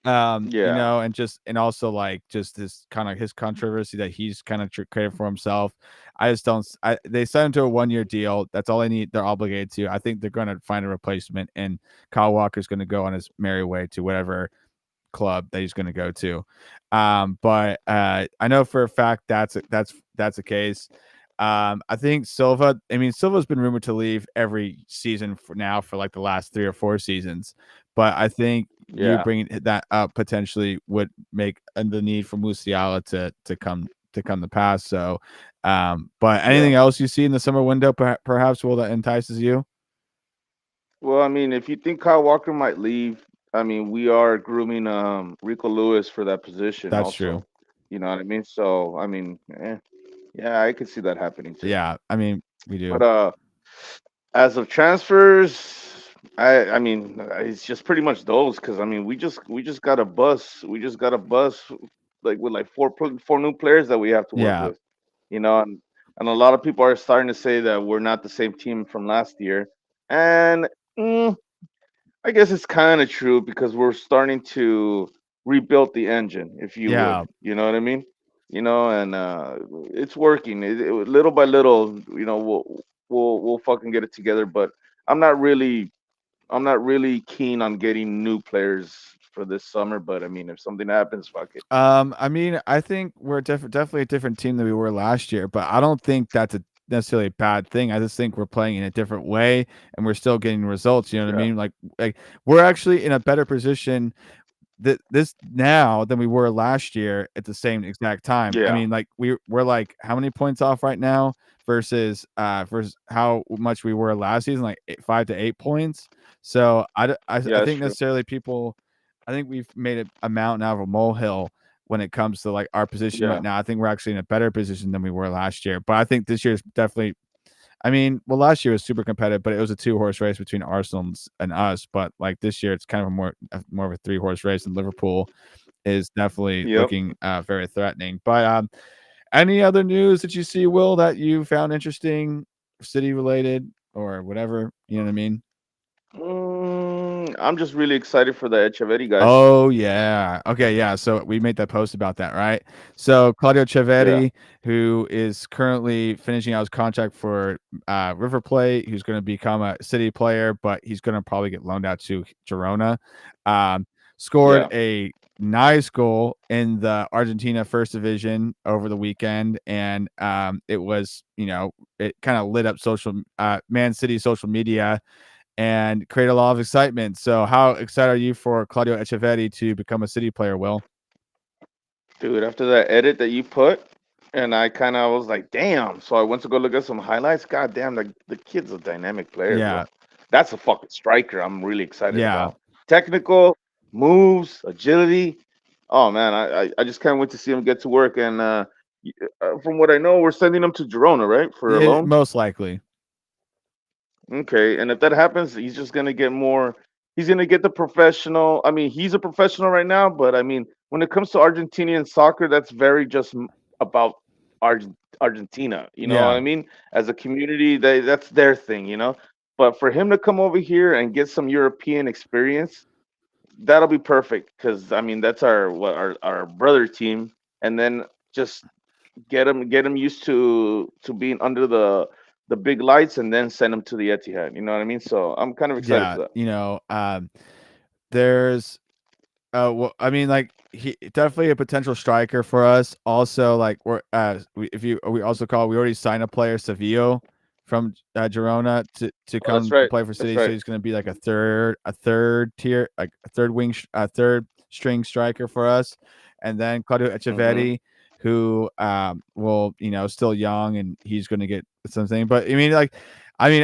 Yeah. And also like just this kind of his controversy that he's kind of created for himself. I just don't. They signed him to a 1 year deal. That's all they need. They're obligated to. I think they're going to find a replacement, and Kyle Walker's going to go on his merry way to whatever club that he's going to go to. But I know for a fact that's the case. I think Silva. I mean, Silva's been rumored to leave every season for now for like the last 3 or 4 seasons. But I think you Yeah. bringing that up potentially would make the need for Musiala to come to pass. So, but Yeah. anything else you see in the summer window, perhaps, will that entices you? Well, I mean, if you think Kyle Walker might leave, I mean, we are grooming Rico Lewis for that position That's true. also. You know what I mean? So, I mean, yeah, I could see that happening too. Yeah, I mean, we do. But as of transfers, I mean, it's just pretty much those because I mean, we just got a bus. We just got a bus like with like four new players that we have to work Yeah. with. And a lot of people are starting to say that we're not the same team from last year, and mm, I guess it's kind of true because we're starting to rebuild the engine, if you would. Yeah. You know what I mean? And it's working. Little by little, we'll fucking get it together. But I'm not really I'm not really keen on getting new players for this summer. But I mean, if something happens, fuck it. I mean, I think we're definitely a different team than we were last year, but I don't think that's a necessarily a bad thing. I just think we're playing in a different way and we're still getting results. You know what I Yeah, mean? Like we're actually in a better position this now than we were last year at the same exact time. I yeah, mean, like we're like how many points off right now versus how much we were last season, like 5 to 8 points. So I yeah. That's think true. necessarily people, I think we've made a mountain out of a molehill when it comes to like our position right Yeah, now. I think we're actually in a better position than we were last year. But I think this year's definitely, I mean, well, last year was super competitive, but it was a 2 horse race between Arsenal and us. But like this year, it's kind of more of a 3 horse race, and Liverpool is definitely yep. looking very threatening. But any other news that you see, Will, that you found interesting, city related or whatever? You know what I mean? I'm just really excited for the Echeverri guy. Oh yeah. Okay, yeah. So we made that post about that, right? So Claudio Yeah, Chevetti, who is currently finishing out his contract for River Plate, who's going to become a City player, but he's going to probably get loaned out to Girona. Um, Scored yeah. a nice goal in the Argentina First Division over the weekend, and it was, it kind of lit up Man City social media and create a lot of excitement. So, how excited are you for Claudio Echeverri to become a City player, Will? Dude, after that edit that you put, and I kind of was like, damn. So I went to go look at some highlights. God damn, the kid's a dynamic player, Yeah, bro. That's a fucking striker. I'm really excited yeah, about technical moves, agility. Oh man, I just can't wait to see him get to work. And from what I know, we're sending him to Girona, right, for a loan. most likely. Okay, and if that happens, he's just gonna get more. He's gonna get the professional. I mean, he's a professional right now, but I mean, when it comes to Argentinian soccer, that's very just about Argentina. You know what Yeah, I mean? As a community, that's their thing. But for him to come over here and get some European experience, that'll be perfect. Because I mean, that's our brother team, and then just get him used to being under the big lights, and then send him to the Etihad. You know what I mean? So I'm kind of excited yeah. for that. There's well, I mean, like he definitely a potential striker for us. Also, like we already signed a player Sevilla from Girona to Oh, that's come to right. play for That's City. So right. he's going to be like a third tier, like a third string striker for us. And then Claudio Hmm. Echeverri, who will still young and he's going to get something. But I mean, like I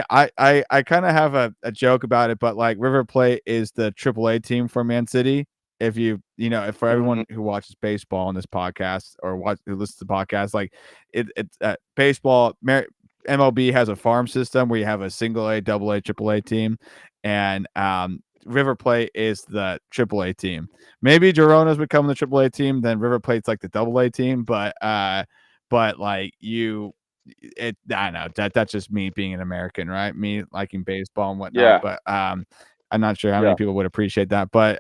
kind of have a joke about it, but like River Plate is the AAA team for Man City. If for Hmm. everyone who watches baseball on this podcast or who listens to the podcast, like it's baseball. MLB has a farm system where you have a single A, double A, triple A team, and River Plate is the triple A team. Maybe Girona's becoming the triple A team, then River Plate's like the double A team, but like I don't know that's just me being an American, right? Me liking baseball and whatnot, Yeah. but I'm not sure how many Yeah. people would appreciate that, but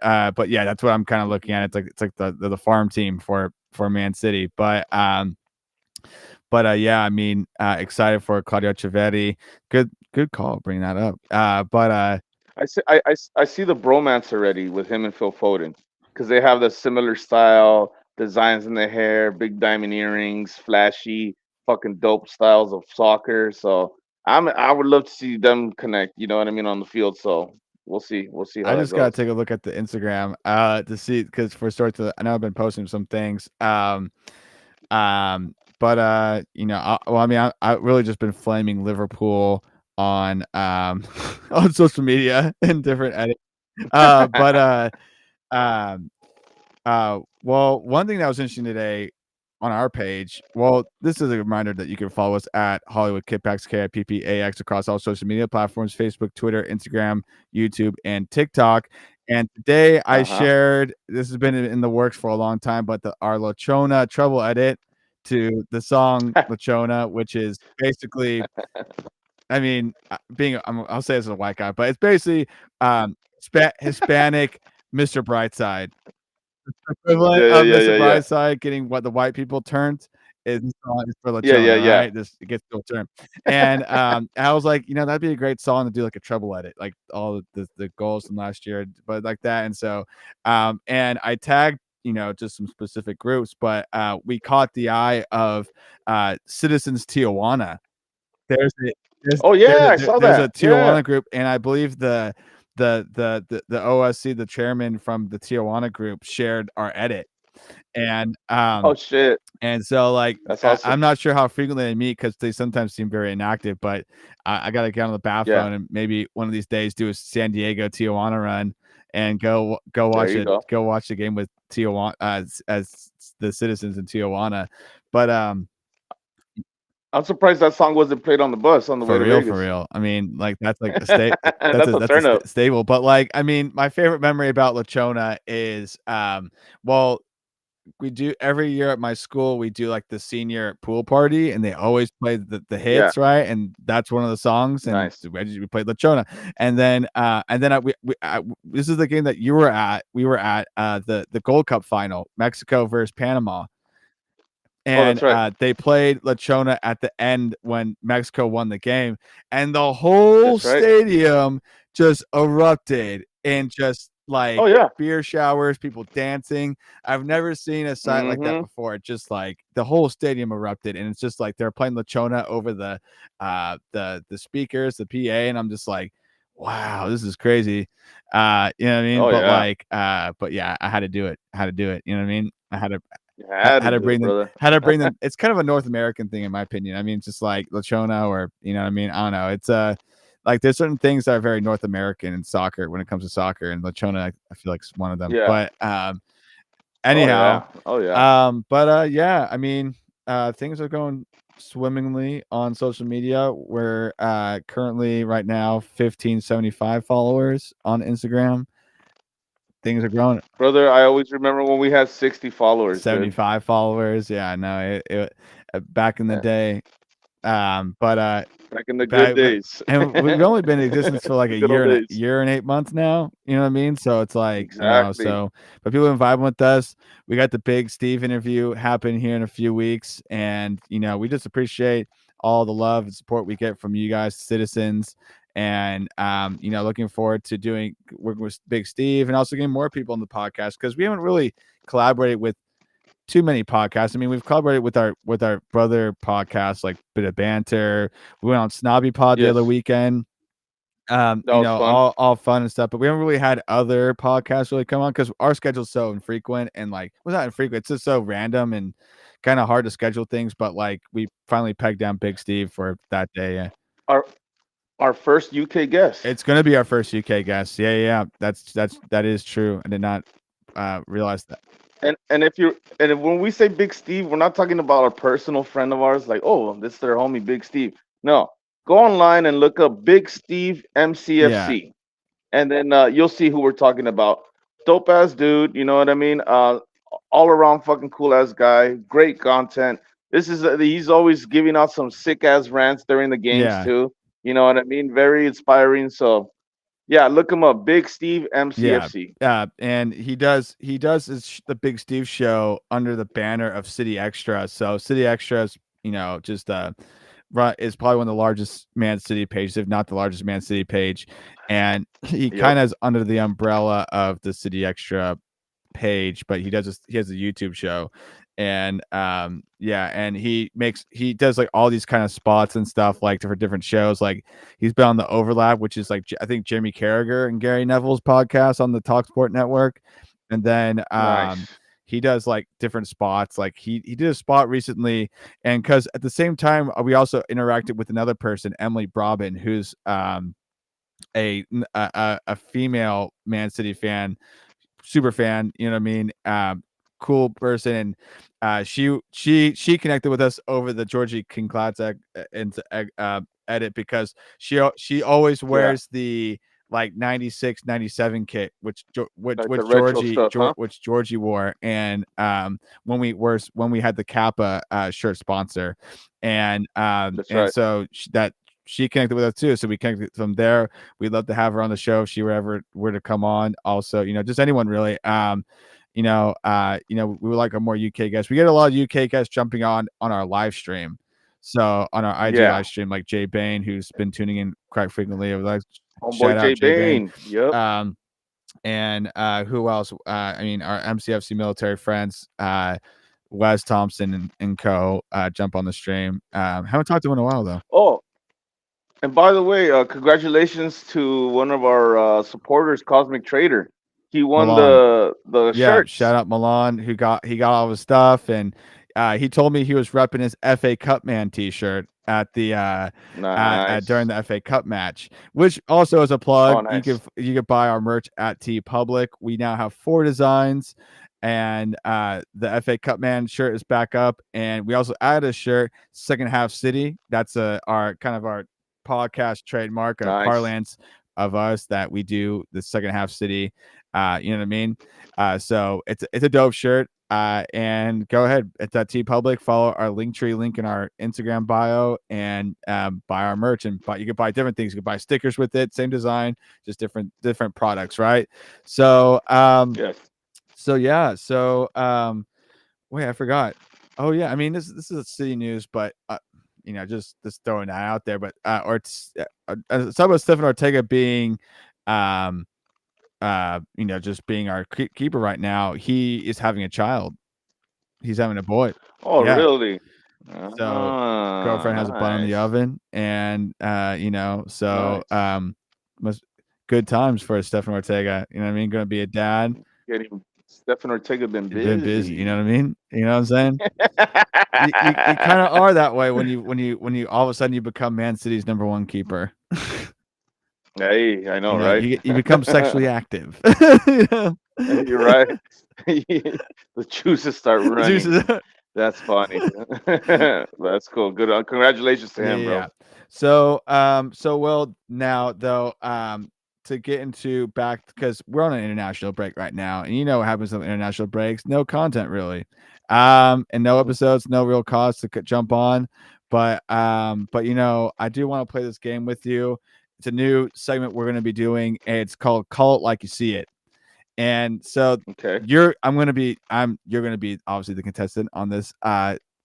yeah, that's what I'm kind of looking at. It's like the farm team for Man City, but yeah, I mean, excited for Claudio Chevetti. Good call, bring that up. But I see the bromance already with him and Phil Foden, because they have the similar style, designs in their hair, big diamond earrings, flashy, fucking dope styles of soccer. So I would love to see them connect. You know what I mean, on the field. So we'll see how I that just gotta goes. take a look at the Instagram to see because for start to I know I've been posting some things. But well, I mean, I really just been flaming Liverpool on on social media in different edits. But um well, one thing that was interesting today on our page, well, this is a reminder that you can follow us at Hollywood Kippax, KIPPAX across all social media platforms, Facebook, Twitter, Instagram, YouTube, and TikTok. And today I Uh huh. shared, this has been in the works for a long time, but our Lachona treble edit to the song Lachona, which is basically, I mean, I'll say this as a white guy, but it's basically Hispanic Mr. Brightside equivalent Yeah, yeah, of yeah, Mr. yeah, yeah, Brightside getting what the white people turned is for yeah, yeah, Lachona, yeah. right? This it gets to a term. And I was like, that'd be a great song to do like a treble edit, like all the goals from last year, but like that. And so and I tagged, just some specific groups, but we caught the eye of Citizens Tijuana. There's a Oh yeah, I saw there's a that. Yeah. Tijuana group, and I believe the OSC, the chairman from the Tijuana group, shared our edit, and Oh shit, so like that's awesome. I'm not sure how frequently they meet because they sometimes seem very inactive, but I got to get on the bat Yeah, phone and maybe one of these days do a San Diego Tijuana run and go there you go. watch the game with Tijuana as the citizens in Tijuana, but I'm surprised that song wasn't played on the bus on the way to For Vegas. real. I mean, like that's like a state. That's a That's a turn up. stable. But like, I mean, my favorite memory about Lachona is, well, we do every year at my school, we do like the senior pool party, and they always play the Yeah, hits, right? And that's one of the songs, and nice. we played La Chona. And then this is the game that you were at. We were at the Gold Cup final, Mexico versus Panama, Oh, and that's right. they played La Chona at the end when Mexico won the game, and the whole That's right. stadium just erupted in just Oh like yeah. beer showers, people dancing. I've never seen a sight like that Mm-hmm. before. Just like the whole stadium erupted, and it's just like they're playing La Chona over the speakers, the PA, and I'm just like, wow, this is crazy. You know what I mean? Oh But yeah. like, but yeah, I had to do it. I had to do it. You know what I mean? I had to You had to do it, brother. how to bring them. It's kind of a North American thing, in my opinion. I mean, it's just like Lachona, or you know what I mean. I don't know. It's like there's certain things that are very North American in soccer when it comes to soccer, and Lachona, I feel like is one of them. Yeah. But Oh anyhow, yeah. Oh yeah. yeah, I mean, things are going swimmingly on social media. We're currently right now 1575 followers on Instagram. Things are growing. Brother, I always remember when we had 60 followers, dude. 75 followers. Yeah, no, back in the Yeah. day. But Back in the good back, days. and we've only been in existence for like The a good old days. year and 8 months now. You know what I mean? So it's like, Exactly. so but people have been vibing with us. We got the big Steve interview happen here in a few weeks, and we just appreciate all the love and support we get from you guys, citizens. And looking forward to working with Big Steve, and also getting more people on the podcast, because we haven't really collaborated with too many podcasts. I mean, we've collaborated with our brother podcasts like Bit of Banter. We went on Snobby Pod the other Yes. weekend. That was fun. All fun and stuff, but we haven't really had other podcasts really come on because our schedule's so infrequent, and like, well, not infrequent, it's just so random and kind of hard to schedule things. But like, we finally pegged down Big Steve for that day. Yeah. Our our first UK guest. It's gonna be our first UK guest. Yeah, yeah, that is true. I did not realize that. When we say Big Steve, we're not talking about a personal friend of ours, like, oh, this is their homie Big Steve. No. Go online and look up Big Steve Yeah, MCFC. And then you'll see who we're talking about. Dope ass dude, you know what I mean? All around fucking cool ass guy, great content. He's always giving out some sick ass rants during the games yeah. too. You know what I mean? Very inspiring. So yeah, look him up, Big Steve Yeah, MCFC. and he does the Big Steve show under the banner of City Extra. So City Extras, just is probably one of the largest Man City pages, if not the largest Man City page, and he Yep. kind of is under the umbrella of the City Extra page, but he has a YouTube show. And yeah, and he does like all these kind of spots and stuff like for different shows. Like he's been on the Overlap, which is like I think Jeremy Carragher and Gary Neville's podcast on the Talksport network. And then Nice. he does like different spots. Like he did a spot recently, and because at the same time we also interacted with another person, Emily Brobin, who's a female Man City fan, super fan, you know what I mean? Cool person. And she connected with us over the Georgie Kinkladze edit, because she always Yeah. wears the like 96 97 kit, Like the retro stuff, huh? which Georgie wore. And when we had the Kappa shirt sponsor. That's And right. so she connected with us too. So we connected from there. We'd love to have her on the show if she were to come on. Also, just anyone really. We would like a more UK guests. We get a lot of UK guests jumping on our live stream. So on our IG Yeah. live stream, like Jay Bain, who's been tuning in quite frequently. I would like Homeboy shout out J Jay Bain. Bane. Yep. And who else? I mean, our MCFC military friends, Wes Thompson and co jump on the stream. Haven't talked to him in a while though. Oh, and by the way, congratulations to one of our supporters, Cosmic Trader. He won Milan. the Yeah, shirts. shout out Milan, who got all of his stuff. And he told me he was repping his FA Cup man T-shirt at the during Nice. the FA Cup match, which also is a Oh, plug. nice. You could buy our merch at T Public. We now have 4 designs, and the FA Cup man shirt is back up, and we also added a shirt, Second Half City. That's our kind of our podcast trademark, a Nice. parlance of us that we do the Second Half City. You know what I mean? So it's a dope shirt. And go ahead at that T Public, follow our Linktree link in our Instagram bio, and buy our merch. And you can buy different things. You can buy stickers with it, same design, just different products, right? So Yes. so yeah, so wait, I forgot. Oh yeah, I mean this is a city news, but just throwing that out there. But or it's some of Stefan Ortega being just being our keeper right now. He is having a child. He's having a boy. Oh, Yeah. really? So Ah, girlfriend has a bun in the nice. oven, and so Nice. must good times for Stefan Ortega. You know what I mean? Going to be a dad. Getting Stefan Ortega been He's been busy. You know what I busy. mean? You know what I'm saying? You kind of are that way when you all of a sudden you become Man City's #1 keeper. Hey, I know, You know, right? you become sexually active. You know? You're right. The juices start running. Juices. That's funny. That's cool. Good. Congratulations to Yeah, him, yeah, bro. yeah. So well now though, to get into back because we're on an international break right now, and you know what happens with international breaks? No content really, and no Mhm. episodes, no real cause to jump on. But I do want to play this game with you. It's a new segment we're going to be doing. And it's called "Call It Like You See It." And so Okay. you're gonna be obviously the contestant on this,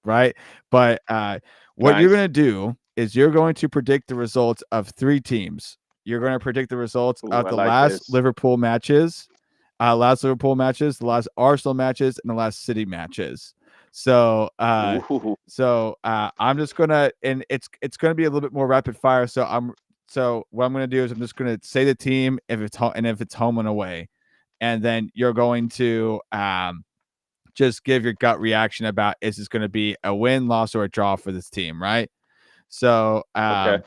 right? But what you're Nice. gonna do is you're going to predict the results of 3 teams. You're going to predict the results Ooh, of I the like last this. Liverpool matches, the last Arsenal matches, and the last City matches. So Ooh. I'm just gonna, and it's gonna be a little bit more rapid fire. So what I'm gonna do is I'm just gonna say the team if it's home, and if it's home and away, and then you're going to just give your gut reaction about is this going to be a win, loss, or a draw for this team, right? So Okay.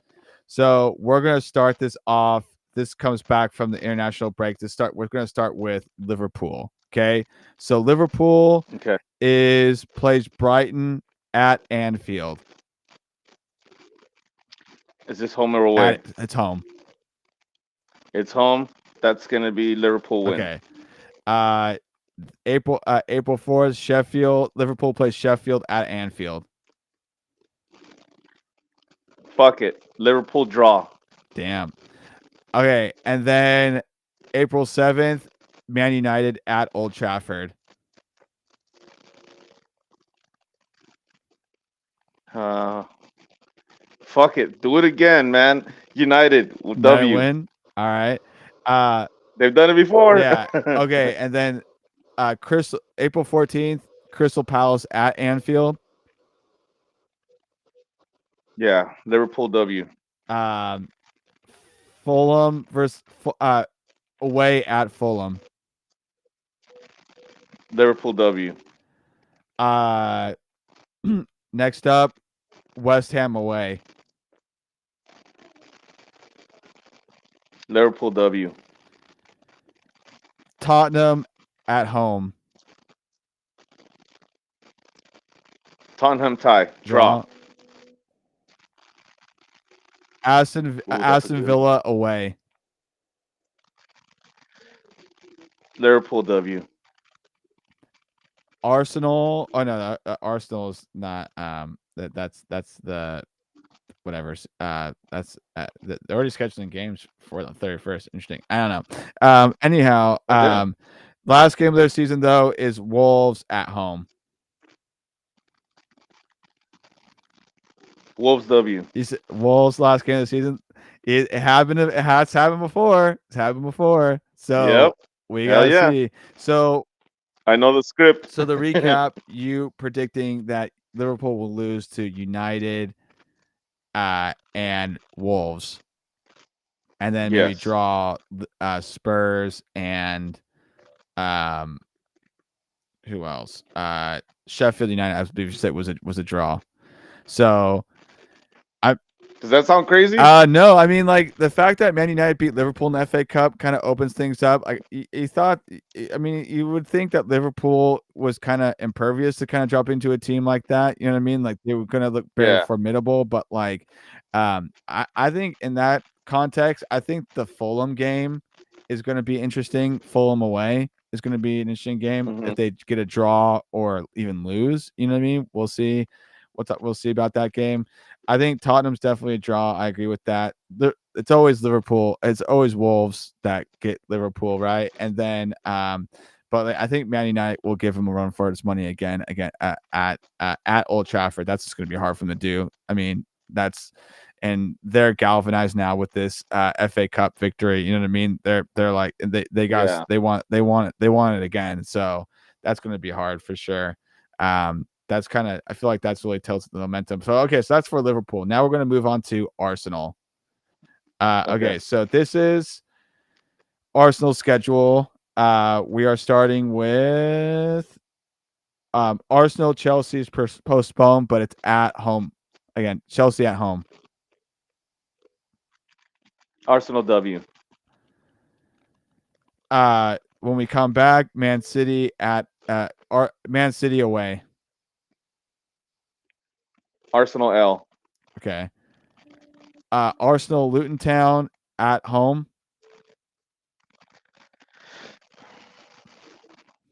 so we're going to start this off. This comes back from the international break. We're going to start with Liverpool. Okay, so Liverpool Okay. plays Brighton at Anfield. Is this home or away? It's home. It's home. That's gonna be Liverpool win. Okay. Uh, April 4th, Liverpool plays Sheffield at Anfield. Fuck it. Liverpool draw. Damn. Okay, and then April 7th, Man United at Old Trafford. Uh, Fuck it. Do it again, man. United United W. win. All right. They've done it before. Yeah. Okay, and then April 14th, Crystal Palace at Anfield. Yeah, Liverpool W. Um, Fulham versus away at Fulham. Liverpool W. Uh, next up, West Ham away. Liverpool W. Tottenham at home. Tottenham tie. Draw. Draw. Aston Ooh, that's a Aston good one. Villa away. Liverpool W. Arsenal. Oh no, Arsenal is not. That's the whatever. That's they're already scheduling games for the 31st. Interesting. I don't know. Anyhow, Oh damn. last game of their season though is Wolves at home. Wolves W. Wolves last game of the season. It happened. It has happened before. It's happened before. Yep. So we Hell gotta yeah. see. So I know the script. the recap: you predicting that Liverpool will lose to United, and Wolves, and then maybe Yes. draw Spurs and um who else? Sheffield United, I believe you said was a draw. So I Does that sound crazy? no, I mean like the fact that Man United beat Liverpool in the FA Cup kind of opens things up. Like you thought, I mean, you would think that Liverpool was kind of impervious to kind of drop into a team like that. You know what I mean? Like they were going to look very Yeah. formidable, but like, I think in that context, I think the Fulham game is going to be interesting. Fulham away. is going to be an interesting game. Hmm. If they get a draw or even lose, you know what I mean? We'll see. We'll see about that game. I think Tottenham's definitely a draw. I agree with that. It's always Liverpool. It's always Wolves that get Liverpool, right? And then, but like, I think Man United will give him a run for its money again at Old Trafford. That's just going to be hard for them to do. I mean, and they're galvanized now with this FA Cup victory. You know what I mean? They're like Yeah. they want it again. So that's going to be hard for sure. That's kind of I feel like that's really tilted the momentum. So okay, so that's for Liverpool. Now we're going to move on to Arsenal. Okay. Okay, so this is Arsenal's schedule. We are starting with Arsenal. Chelsea's postponed, but it's at home again. Chelsea at home. Arsenal W. When we come back, Man City at Man City away. Arsenal L. Okay. Arsenal Luton Town at home.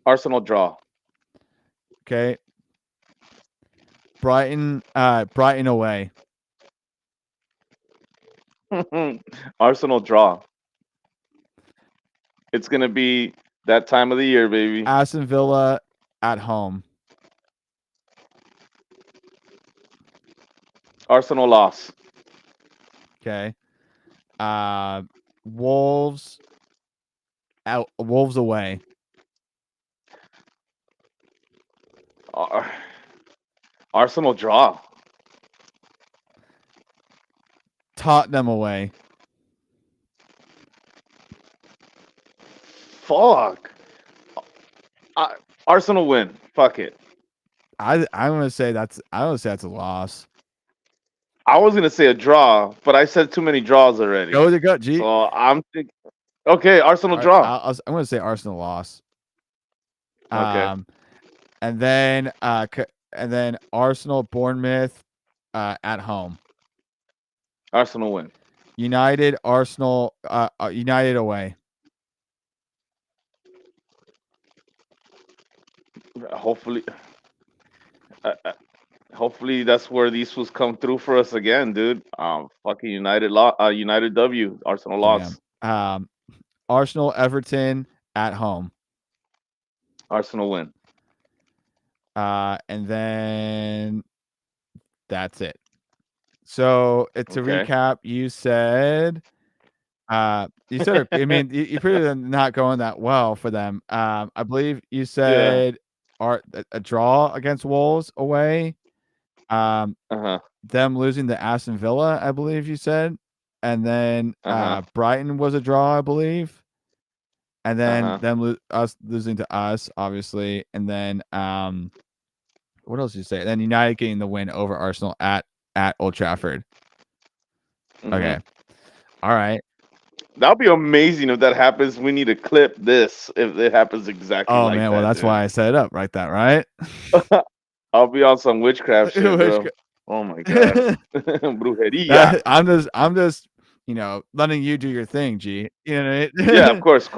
Arsenal draw. Okay. Brighton away. Arsenal draw. It's gonna be that time of the year, baby. Aston Villa at home. Arsenal loss. Okay. Wolves away. Arsenal draw. Tottenham away. Fuck. Arsenal win. Fuck it. I'm gonna say that's a loss. I was gonna say a draw, but I said too many draws already. Go to gut, G. So I'm thinking. Okay, Arsenal draw. I'm gonna say Arsenal loss. Okay. And then Arsenal Bournemouth at home. Arsenal win. United Arsenal United away. Hopefully, hopefully that's where these fools come through for us again, dude. Fucking United W. Arsenal loss. Damn. Arsenal Everton at home. Arsenal win. And then that's it. So to recap, you said I mean you pretty not going that well for them. I believe you said a draw against Wolves away. Them losing to Aston Villa, I believe you said. And then Brighton was a draw, I believe. And then us losing to us, obviously. And then what else did you say? And then United getting the win over Arsenal at Old Trafford. Okay. All right. That would be amazing if that happens. We need to clip this if it happens exactly like that. Oh man, well that's why I set it up like that, right? I'll be on some witchcraft shit, bro. Oh my god. Brujeria. I'm just, letting you do your thing, G. You know what I mean? Yeah, of course.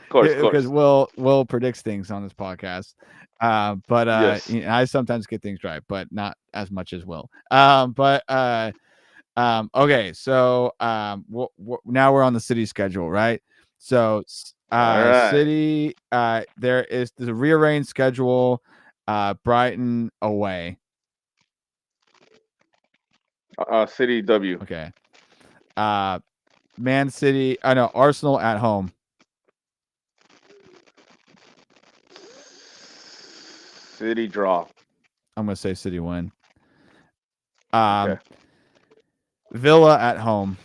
Because Will predicts things on this podcast. But yes. I sometimes get things right, but not as much as Will. Okay, so now we're on the city schedule, right? So City, there's a rearranged schedule. Brighton away. City W. Okay. Man City. I know Arsenal at home. City draw. I'm gonna say City win. Okay. Villa at home.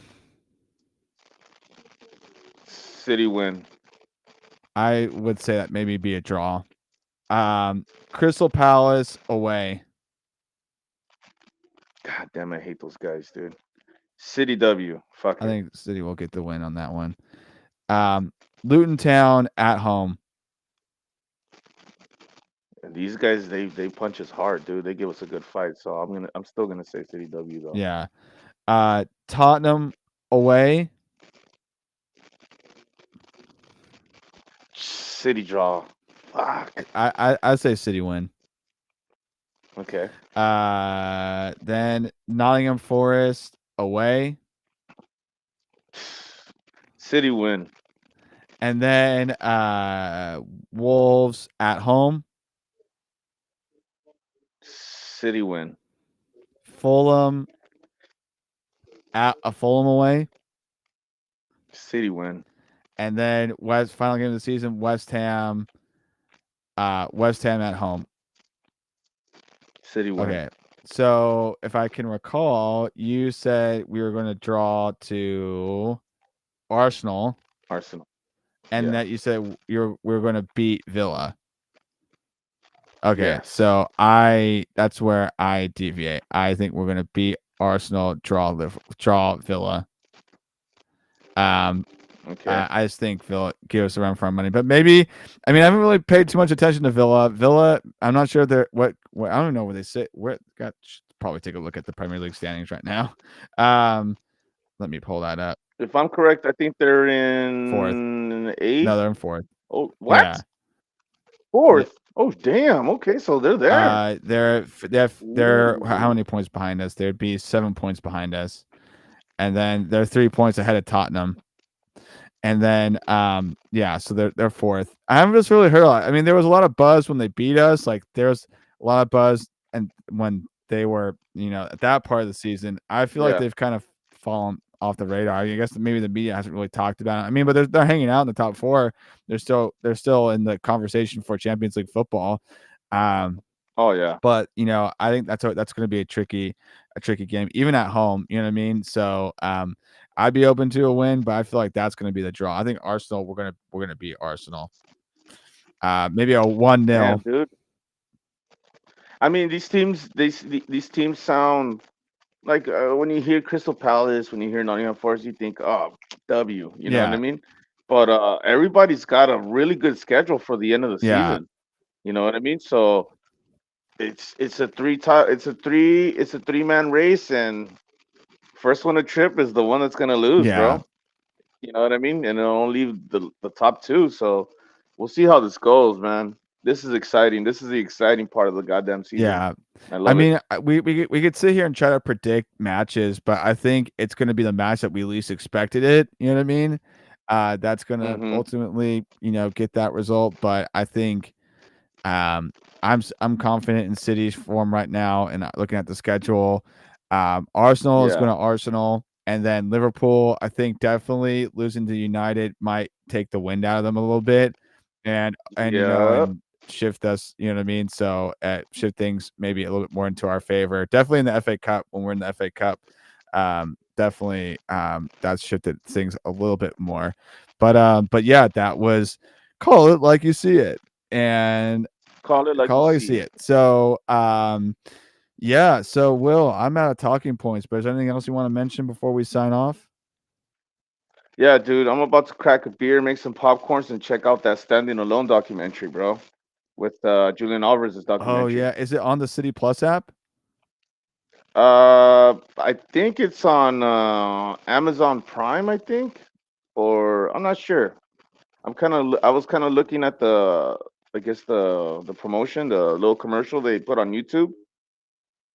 City win. I would say that maybe be a draw. Crystal Palace away. God damn, I hate those guys, dude. City W. Fuck I think City will get the win on that one. Luton Town at home. These guys, they punch us hard, dude. They give us a good fight. So I'm still gonna say City W though. Yeah. Tottenham away. City draw. Fuck. I say City win. Okay. Then Nottingham Forest away, City win. and then Wolves at home, City win. Fulham at a Fulham away, City win. and then final game of the season, West Ham at home. City win. Okay. So if I can recall, you said we were going to draw to Arsenal, Arsenal. and Yeah. that you said we were going to beat Villa. Okay, Yes. so that's where I deviate. I think we're going to beat Arsenal, draw Villa. Okay. I just think Villa give us a run for our money, but maybe I haven't really paid too much attention to Villa. Villa, I'm not sure they're what I don't know where they sit. Where got probably take a look at the Premier League standings right now. Let me pull that up. If I'm correct, I think they're Fourth. in eighth. No, they're in fourth. Oh, what? Yeah. Fourth. Oh, damn. Okay, so they're there. They're how Ooh. many points behind us? There'd be 7 points behind us, and then they're 3 points ahead of Tottenham. And then, so they're fourth. I haven't just really heard a lot. There was a lot of buzz when they beat us. Like there's a lot of buzz, and when they were, at that part of the season, I feel like Yeah. they've kind of fallen off the radar. I guess maybe the media hasn't really talked about it. But they're hanging out in the top four. They're still in the conversation for Champions League football. Oh yeah. But I think that's going to be a tricky game, even at home. You know what I mean? So I'd be open to a win, but I feel like that's going to be the draw. I think Arsenal, we're gonna beat Arsenal. Maybe a 1-0. Damn, dude. These teams, these teams sound like when you hear Crystal Palace, when you hear Nottingham Forest, you think, oh, W. You know what I Yeah, mean? But everybody's got a really good schedule for the end of the yeah, season. You know what I mean? So it's a three-man race, and first one to trip is the one that's gonna lose, yeah, bro. You know what I mean? And it'll only leave the top two. So we'll see how this goes, man. This is exciting. This is the exciting part of the goddamn season. yeah. I love it. We could sit here and try to predict matches, but I think it's going to be the match that we least expected it. You know what I mean? That's going to Mm-hmm. ultimately, get that result. But I think I'm confident in City's form right now, and looking at the schedule, Arsenal is Yeah. going to Arsenal, and then Liverpool. I think definitely losing to United might take the wind out of them a little bit, Yeah. and shift us. You know what I mean? So shift things maybe a little bit more into our favor. Definitely in the FA Cup when we're in the FA Cup. Definitely that's shifted things a little bit more, but yeah, that was call it like you see it. And Call it like you call I see see it. it. So, yeah. So, Will, I'm out of talking points, but is there anything else you want to mention before we sign off? Yeah, dude. I'm about to crack a beer, make some popcorns, and check out that Standing Alone documentary, bro. With Julian Alvarez's Oh documentary. yeah, is it on the City Plus app? I think it's on Amazon Prime, I think, or I'm not sure. I was kind of looking at I guess the promotion, the little commercial they put on YouTube,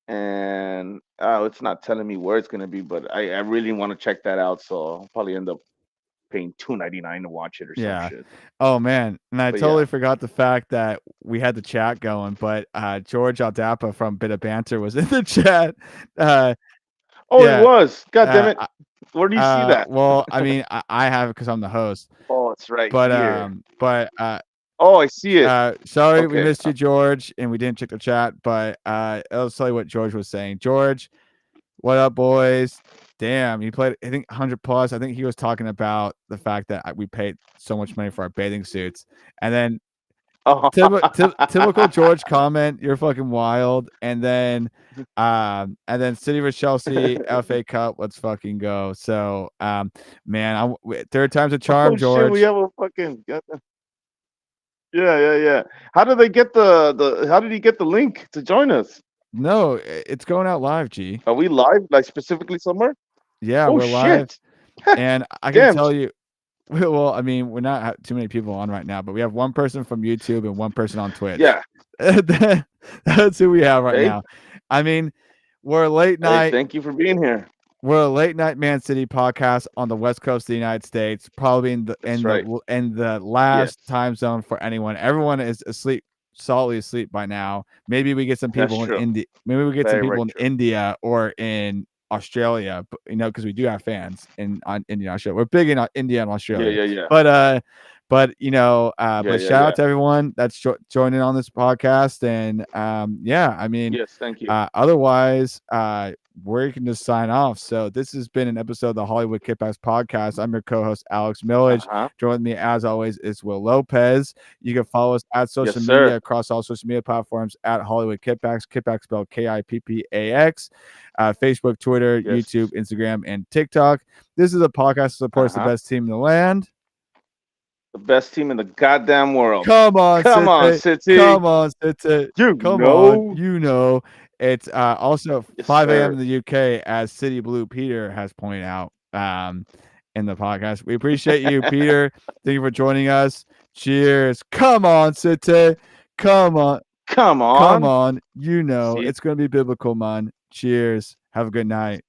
and it's not telling me where it's gonna be, but I really want to check that out, so I'll probably end up paying $2.99 to watch it or some Yeah. shit. Oh man, and I But yeah. totally forgot the fact that we had the chat going, but George Aldapa from Bit of Banter was in the chat. Uh, Oh, it yeah. was. God damn Uh, it. Where do you see that? well, I have it because I'm the host, Oh, it's right but here. but Oh, I see it. sorry we Okay. missed you, George, and we didn't check the chat, but I'll tell you what George was saying. George, what up, boys? Damn, you played, I think, 100 plus. I think he was talking about the fact that we paid so much money for our bathing suits. And then Oh. typical George comment, you're fucking wild. And then City vs Chelsea FA Cup, let's fucking go. So man, third time's a charm, Oh shit, we George. have a fucking yeah, yeah, yeah. How did they get the how did he get the link to join us? No, it's going out live, G. Are we live like specifically somewhere? Yeah, Oh we're live. shit. And I can Damn. tell you, Well, I mean, we're not too many people on right now, but we have one person from YouTube and one person on Twitch. Yeah. That's who we have right Hey, now. I mean, we're a late hey, night. thank you for being here. We're a late night Man City podcast on the West Coast of the United States, probably That's right. in the Yes, last time zone for anyone. Everyone is asleep, solidly asleep by now. Maybe we get some that's people in true. India. Maybe we get some Very, people very in true. India or in Australia, because we do have fans in India and Australia. We're big in India and Yeah, Australia. yeah, yeah. But Yeah, but yeah, shout yeah. out to everyone that's joining on this podcast. And yeah, I mean, Yes, thank you. otherwise, we can just sign off. So this has been an episode of the Hollywood Kippax podcast. I'm your co-host Alex Millage. Uh-huh. Joining me as always is Will Lopez. You can follow us at Yes, social sir. media across all social media platforms at Hollywood Kippax. Kippax spelled Kippax. Facebook, Twitter, Yes. YouTube, Instagram, and TikTok. This is a podcast that supports the Uh-huh. best team in the land. The best team in the goddamn world. Come on, Come on, City. City. Come on, City. You Come on. know. It's also Yes, 5 a.m. sir. in the UK, as City Blue Peter has pointed out in the podcast. We appreciate you, Peter. Thank you for joining us. Cheers. Come on, City. Come on. Come Come on. on. See, It's going to be biblical, man. Cheers. Have a good night.